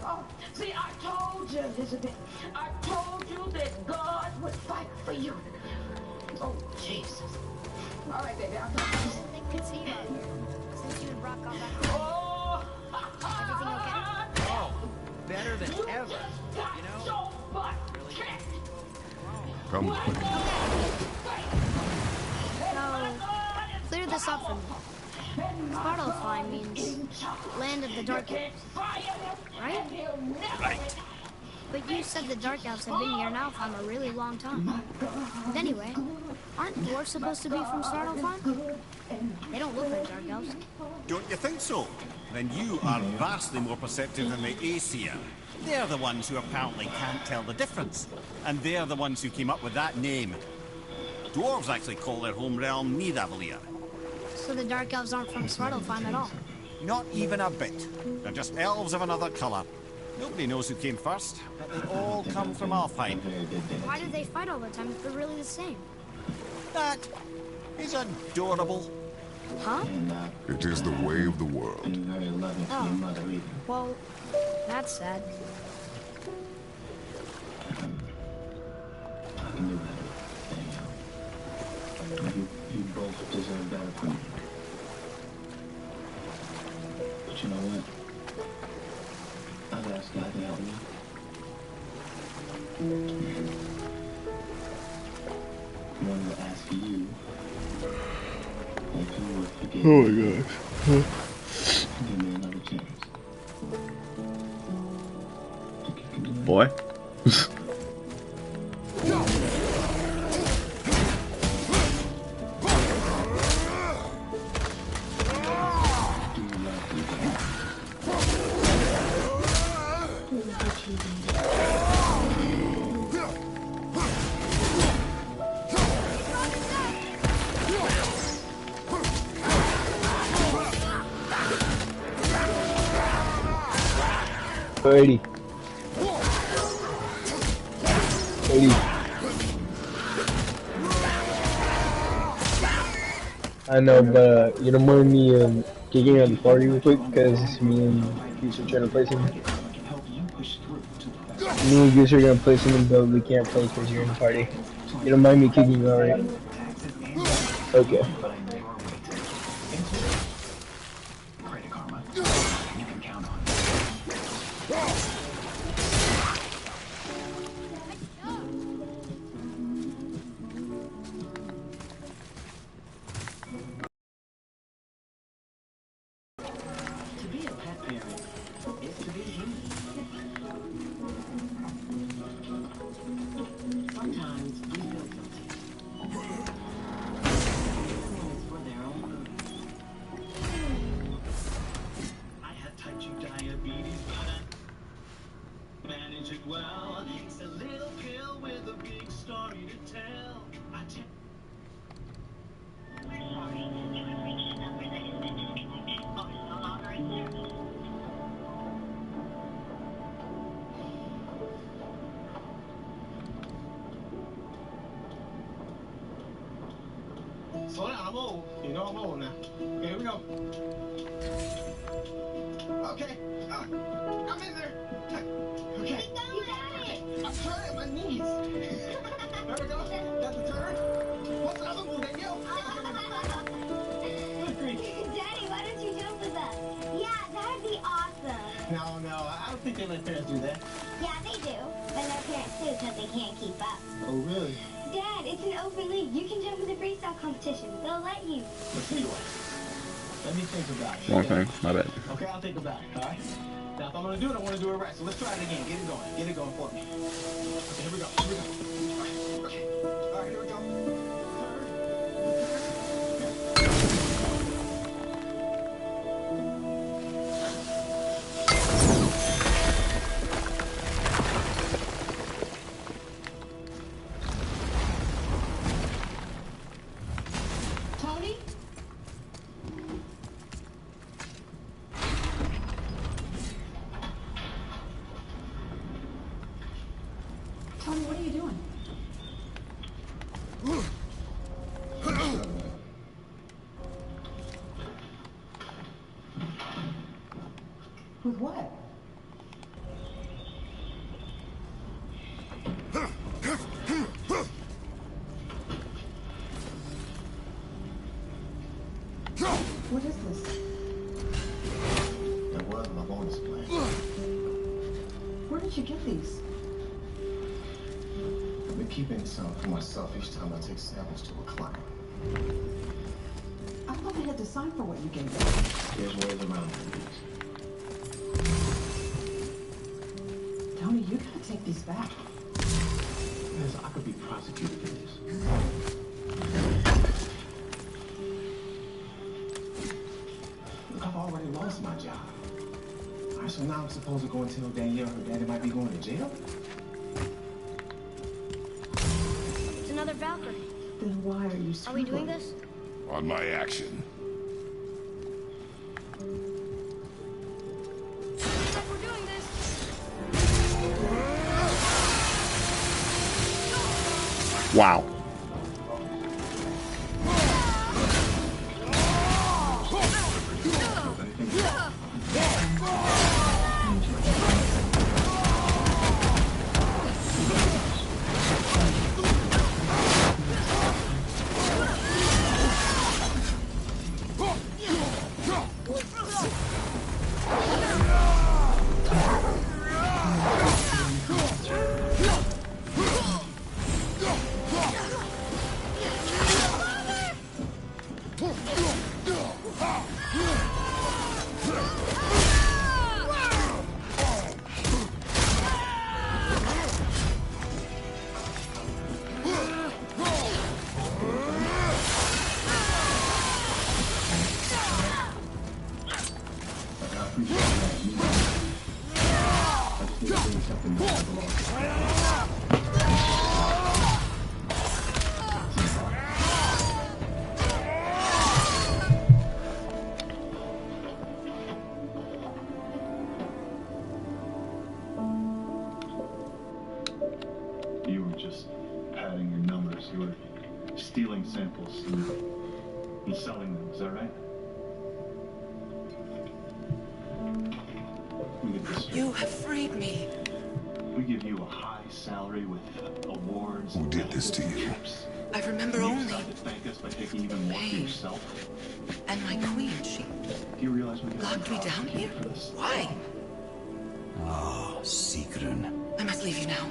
Oh. See, I told you, Elizabeth. I told you that God would fight for you. Oh, Jesus. All right, baby, I'll talk to you. Good to see you out here. Since you and Brock got back home. Oh, Everything okay? Oh, better than ever. You know? so much. Come. So, clear this up for me. Svartalfheim means land of the dark elves, right? Right. But you said the dark elves have been here in Alfheim a really long time. And anyway, aren't dwarves supposed to be from Svartalfheim? They don't look like dark elves. Don't you think so? Then you are vastly more perceptive than the Aesir. They're the ones who apparently can't tell the difference. And they're the ones who came up with that name. Dwarves actually call their home realm Nidavellir. So the dark elves aren't from Svartalfheim at all. Not even a bit. They're just elves of another colour. Nobody knows who came first, but they all come from Alfheim. Why do they fight all the time if they're really the same? That is adorable. Huh? It is the way of the world. Oh. Well, that's sad. I can do better. You both deserve better from me. But you know what? I've asked God to help me. I wanted to ask you if you would forgive me. Oh my gosh. Give me another chance. Boy. Alrighty. I know, but you don't mind me kicking out the party real quick, because me and Goose are trying to play something. Me and Goose are gonna play something, but we can't play because you're in the party. You don't mind me kicking you out, right? Okay. Slow down, I'm old. You know I'm old now. Okay, here we go. Okay. I'm in there. Okay. You got it. I'm trying my knees. There we go. That's the turn. What's the other move, Danielle? Daddy, why don't you jump with us? Yeah, that'd be awesome. No, I don't think they let parents do that. Yeah, they do. But their parents do because they can't keep up. Oh, really? Dad, it's an open league. You can jump in the freestyle competition. They'll let you. Let's see what. Let me think about it. Wrong thing. My bad. Okay, I'll think about it, alright? Now, if I'm gonna do it, I wanna do it right. So let's try it again. Get it going. Get it going for me. Okay, here we go. Okay. Alright, here we go. Tony? Tony, what are you doing? With what? What is this? That was my bonus plan. Where did you get these? I've been keeping some for myself each time I take samples to a client. I thought I had to sign for what you gave me. There's ways around these. Tony, you gotta take these back. Yes, I could be prosecuted for this. Look, I've already lost my job. All right, so now I'm supposed to go and tell Danielle her daddy might be going to jail? It's another Valkyrie. Then why are you Are we doing this? On my action. Looks like we're doing this. Wow. You were just padding your numbers. You were stealing samples and selling them. Is that right? Let me get this straight. You have freed me. We give you a high salary with awards. Who did this to you? I remember You only decided to thank us by taking even more for pain. yourself. And my queen, she Do you realize we got locked me down here? for this? Why? Ah, Sigrun. I must leave you now.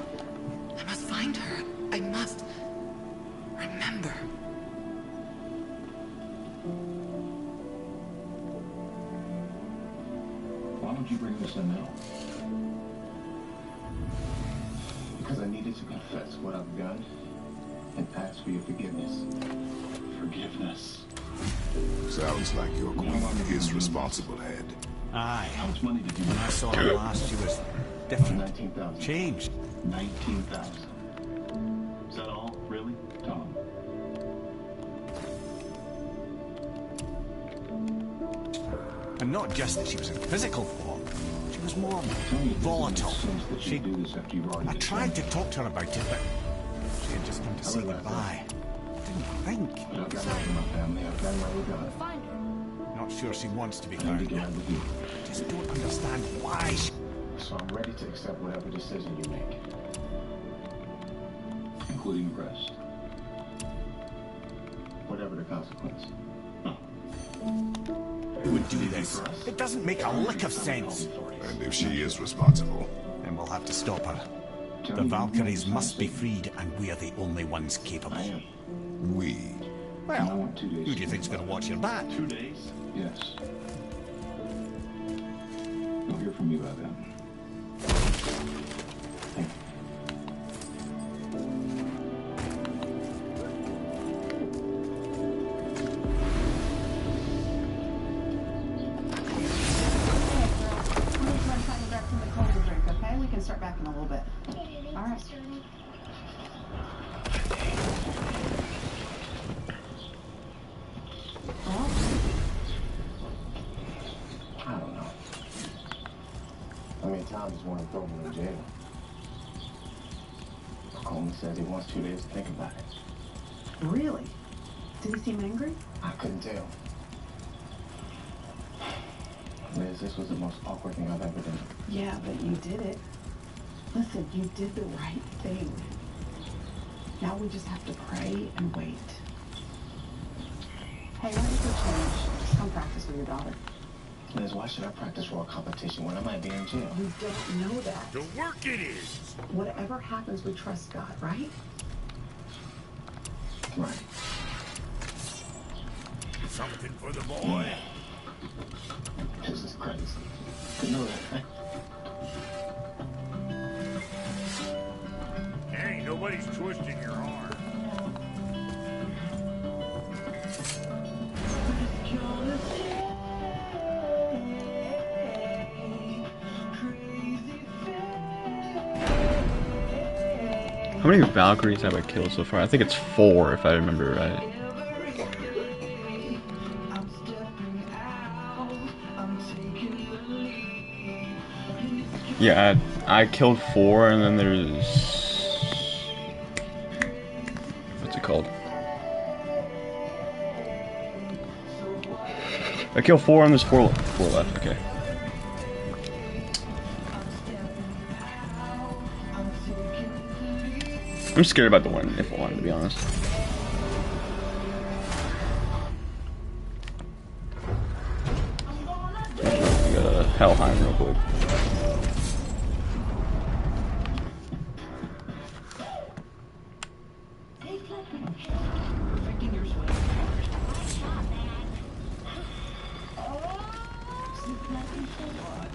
I must find her. I must remember. Why don't you bring this in now? Because I needed to confess what I've done and ask for your forgiveness. Forgiveness. Sounds like your queen is responsible, Head. Aye. How much money did you When I saw her last, she was different. 19,000. Changed. 19,000. Is that all? Really? Tom? And not just that she was in physical form. She was more volatile. I tried to talk to her about it, but she had just come to say goodbye. Didn't think. I've got my family. I've got my regard. Find her. Not sure she wants to be I need found. to get out with you. Just don't understand why she... So I'm ready to accept whatever decision you make. Including arrest. Whatever the consequence. Who would do this? It doesn't make a lick of sense. And if she is responsible, Then we'll have to stop her. The Valkyries must be freed, and we're the only ones capable. we... Well, who do you think's going to watch your back? 2 days? Yes. You'll hear from me about that. Okay, we can start back in a little bit. All right. Well, I don't know. I mean, Tom just wanted to throw me in jail. Coleman says he wants 2 days to think about it. really? Did he seem angry? I couldn't tell. Liz, this was the most awkward thing I've ever done. Yeah, but you did it. Listen, you did the right thing. Now we just have to pray and wait. Hey, why don't you go change? Come practice with your daughter. Liz, why should I practice for a competition when I might be in jail? You don't know that. The work it is. Whatever happens, we trust God, right? Right. Something for the boy. This is crazy. You know that, Hey, nobody's twisting your arm. How many Valkyries have I killed so far? I think it's 4 if I remember right. Yeah, I killed 4 and then there's called? I killed 4 and there's 4 left. Okay. I'm scared about the one if one, to be honest. I got a Helheim real quick.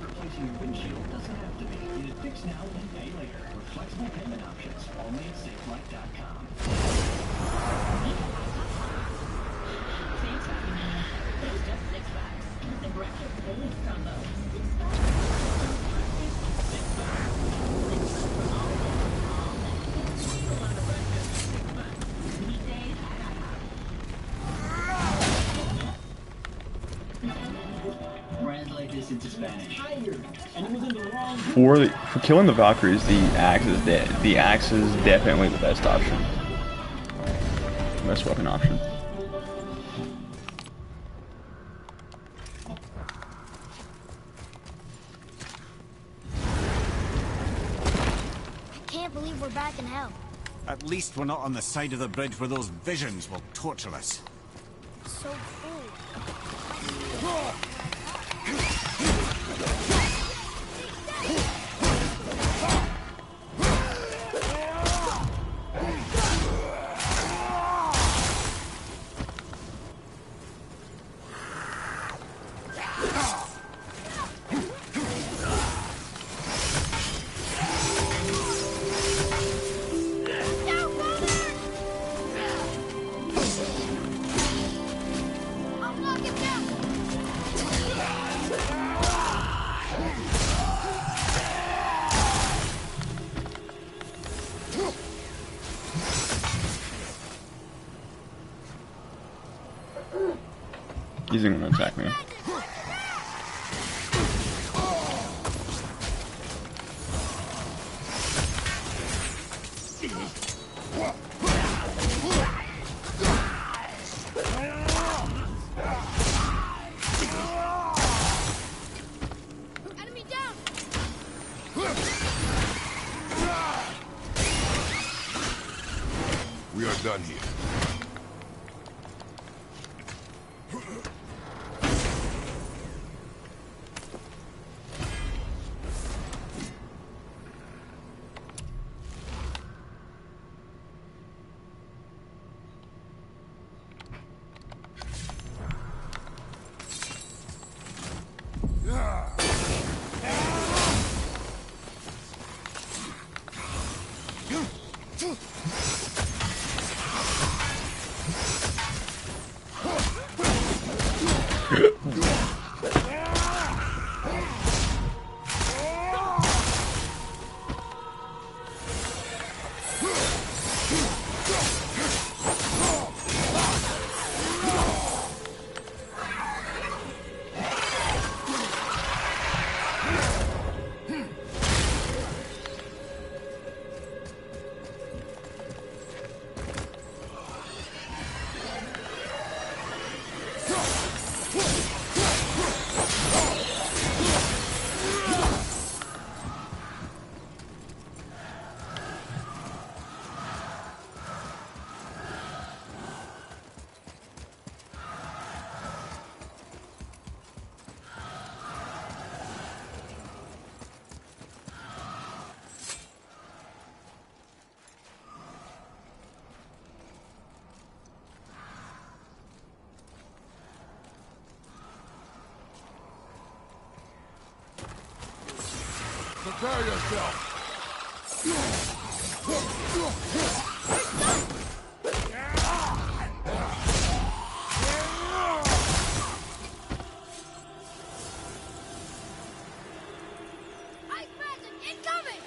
Replacing your windshield doesn't have to be. Get it fixed now and pay later. With flexible payment options, only at SafeLight.com. It's just $6. The breakfast bonus combo. Translate this into Spanish. And it was in the wrong. For killing the Valkyries, the axe is definitely the best option. Best weapon option. I can't believe we're back in hell. At least we're not on the side of the bridge where those visions will torture us. So cool. He's gonna attack me. Enemy down. We are done here. Prepare yourself. Ice magic incoming.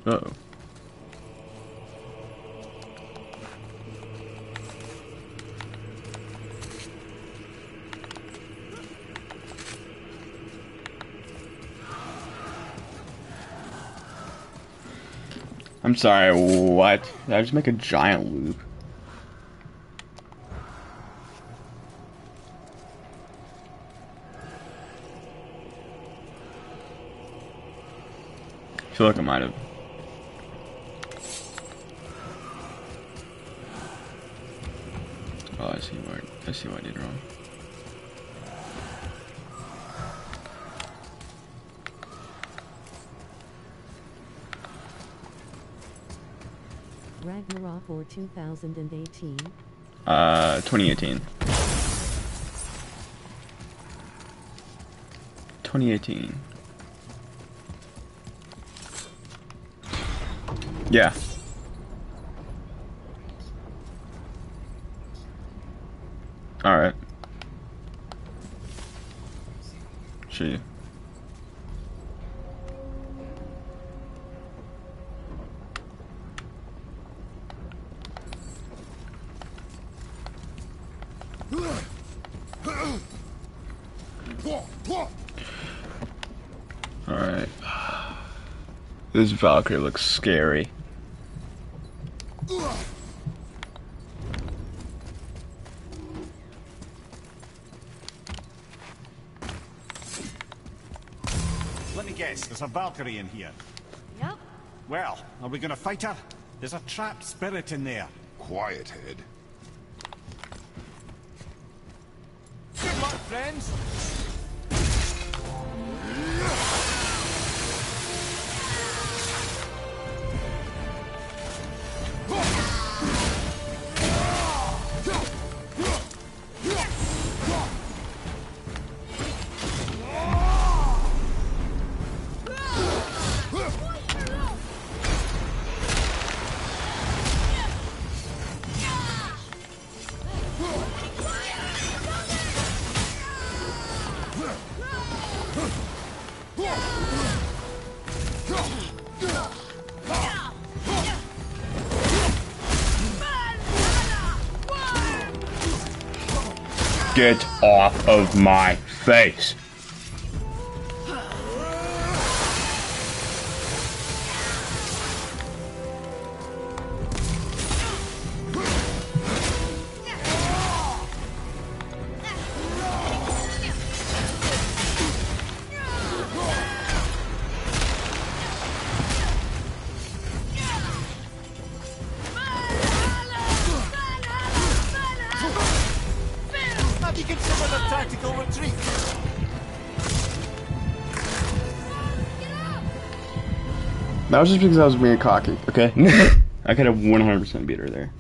Uh-oh. I'm sorry, what? Did I just make a giant loop? I feel like I might have. Oh, I see what I did wrong. Ragnarok or 2018? 2018. 2018. Yeah. Alright. She. Alright. This Valkyrie looks scary. Let me guess, there's a Valkyrie in here. Yep. Well, are we gonna fight her? There's a trapped spirit in there. Quiet, Head. Good luck, friends. Get off of my face! Have you considered a tactical retreat? That was just because I was being cocky, okay? I could have 100% beat her there.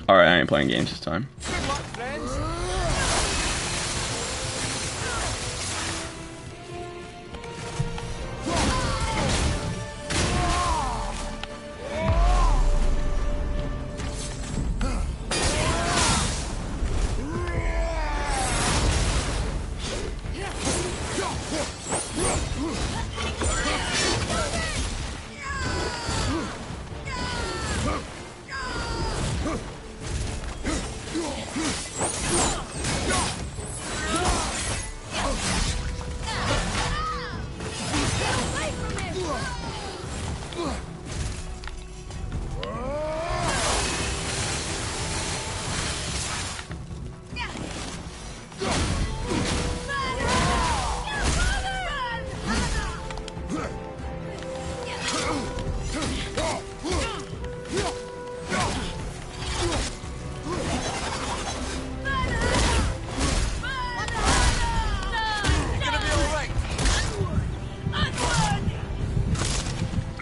Alright, I ain't playing games this time. Good luck, friends.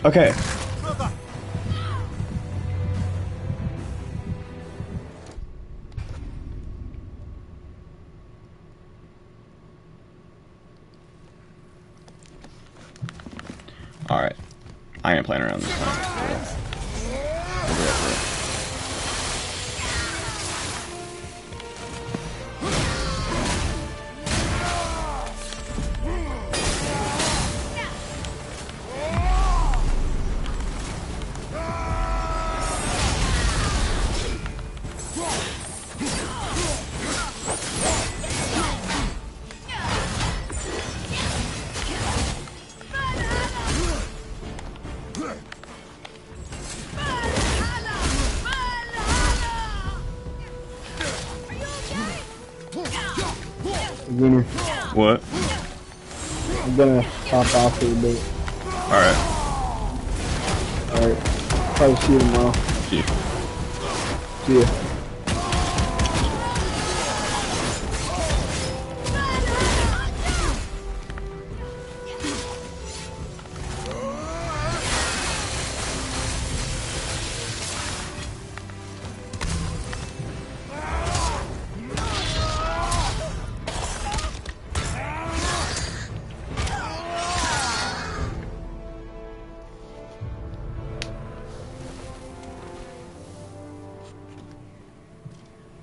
Okay. Alright. I ain't playing around this time. Gunner, What? I'm gonna hop off for a bit. Alright. Alright. Probably see you tomorrow. See you. See ya.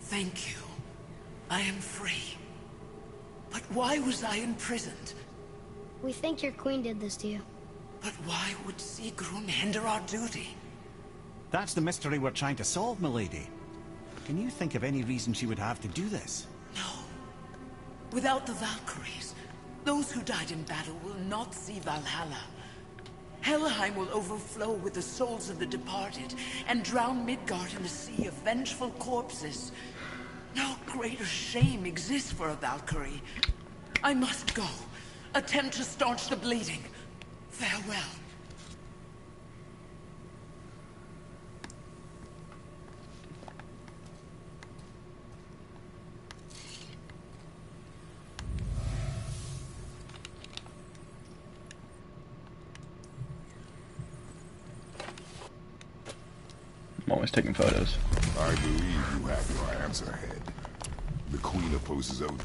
Thank you. I am free. But why was I imprisoned? We think your queen did this to you. But why would Sigrun hinder our duty? That's the mystery we're trying to solve, milady. Can you think of any reason she would have to do this? No. Without the Valkyries, those who died in battle will not see Valhalla. Helheim will overflow with the souls of the departed and drown Midgard in a sea of vengeful corpses. No greater shame exists for a Valkyrie. I must go. Attempt to staunch the bleeding. Farewell. I'm always taking photos. I believe you have your answer, Head. The Queen opposes Odin.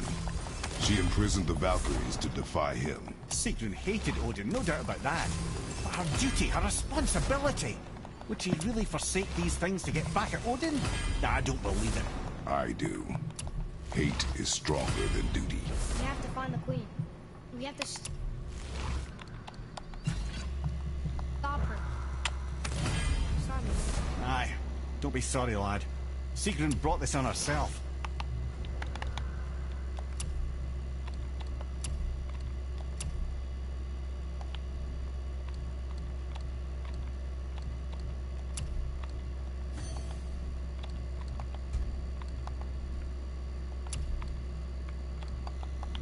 She imprisoned the Valkyries to defy him. Sigrun hated Odin, no doubt about that. But her duty, her responsibility. Would she really forsake these things to get back at Odin? I don't believe it. I do. Hate is stronger than duty. We have to find the queen. We have to stop her. Sorry. Aye. Don't be sorry, lad. Sigrun brought this on herself.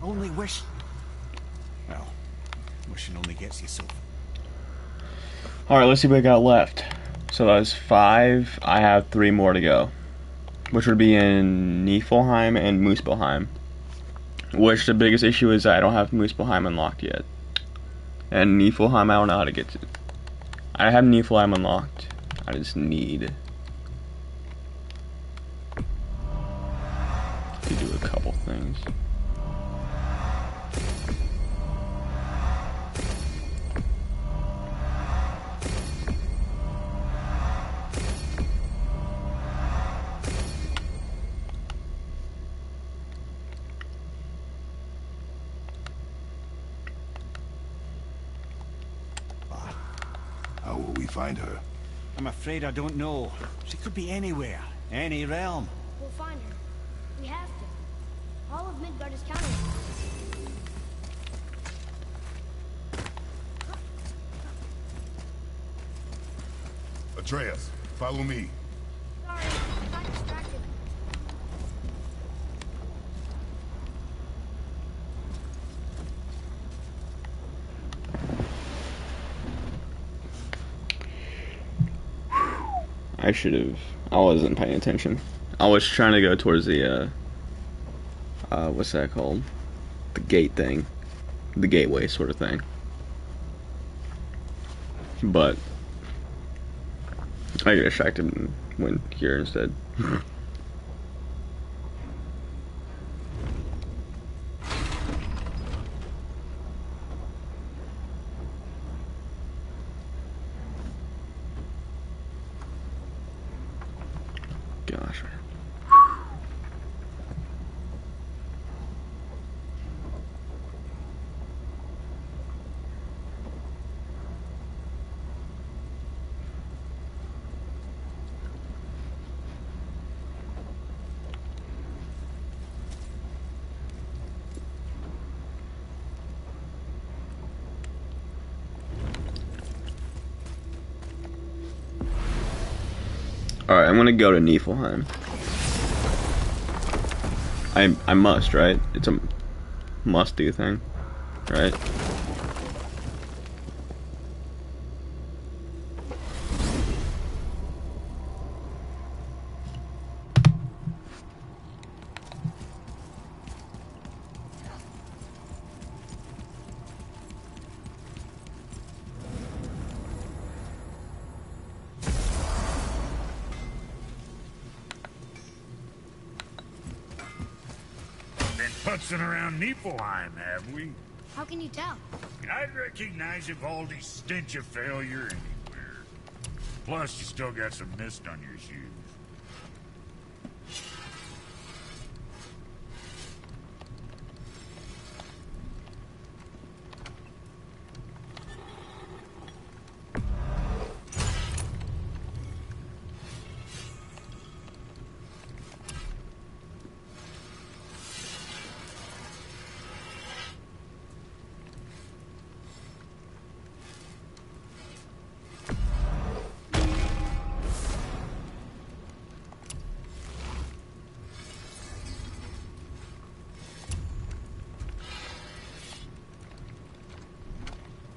Only wish... Well, wishing only gets you so... Alright, let's see what I got left. So that was 5. I have 3 more to go. Which would be in Niflheim and Muspelheim. Which the biggest issue is I don't have Muspelheim unlocked yet. And Niflheim I don't know how to get to. I have Niflheim unlocked. I just need to do a couple things. How will we find her? I'm afraid I don't know. She could be anywhere, any realm. We'll find her. We have to. All of Midgard is counting on us. Atreus, follow me. Sorry, I got distracted. I should have. I wasn't paying attention. I was trying to go towards the, what's that called? The gate thing. The gateway sort of thing. But I got distracted and went here instead. Gosh, man. Alright, I'm gonna go to Niflheim. I must, right? must-do thing, right? Putzing around Niflheim, have we? How can you tell? I'd recognize Ivaldi's stench of failure anywhere. Plus, you still got some mist on your shoes.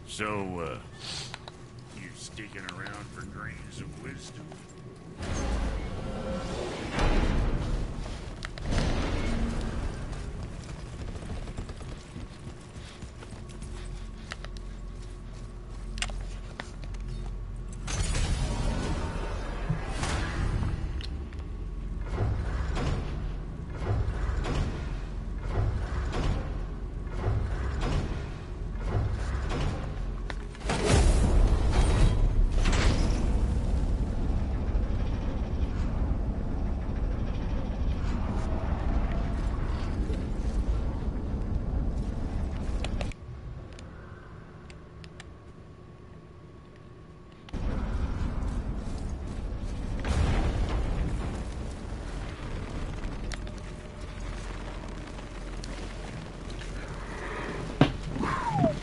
So, you sticking around for grains of wisdom?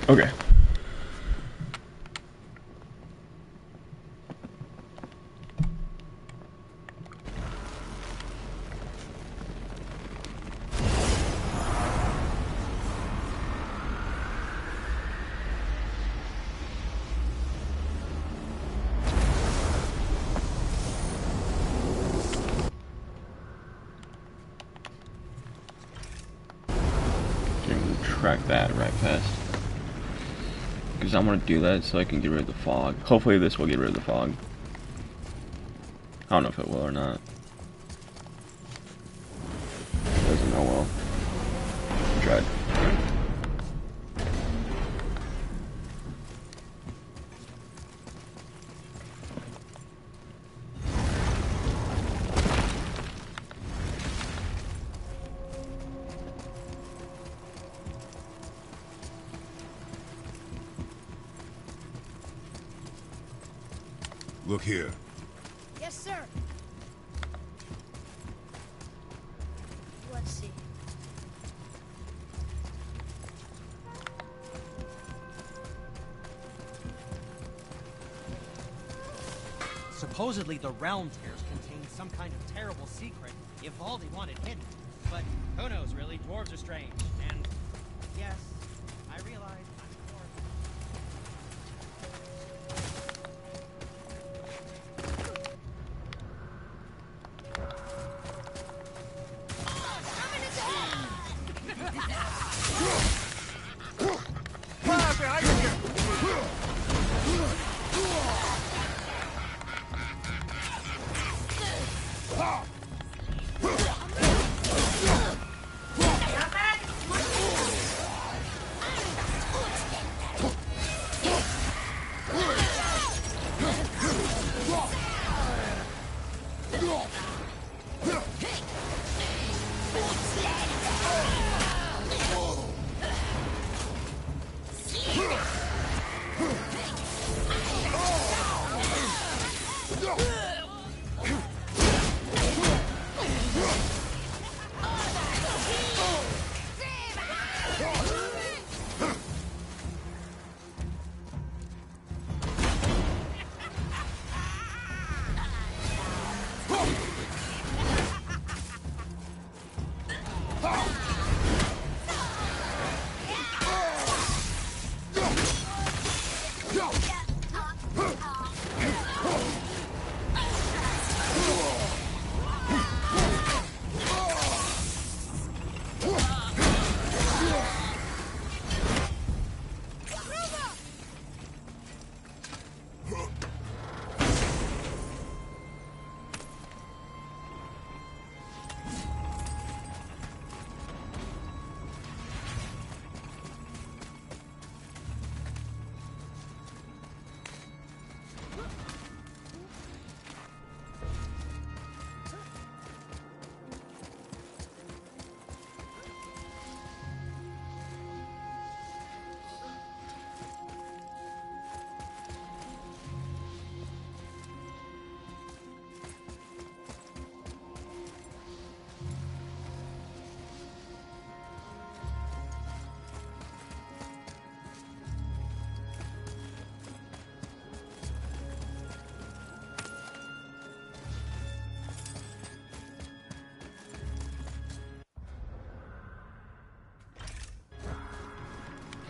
Okay. Track that right past. Because I want to do that so I can get rid of the fog. Hopefully this will get rid of the fog. I don't know if it will or not. Doesn't know well. Tried. Look here. Yes, sir. Let's see. Supposedly the realm tears contain some kind of terrible secret Ivaldi wanted hidden. But who knows, really? Dwarves are strange. And yes, I realize I'm a dwarf.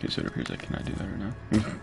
Okay, so it appears I cannot do that right now.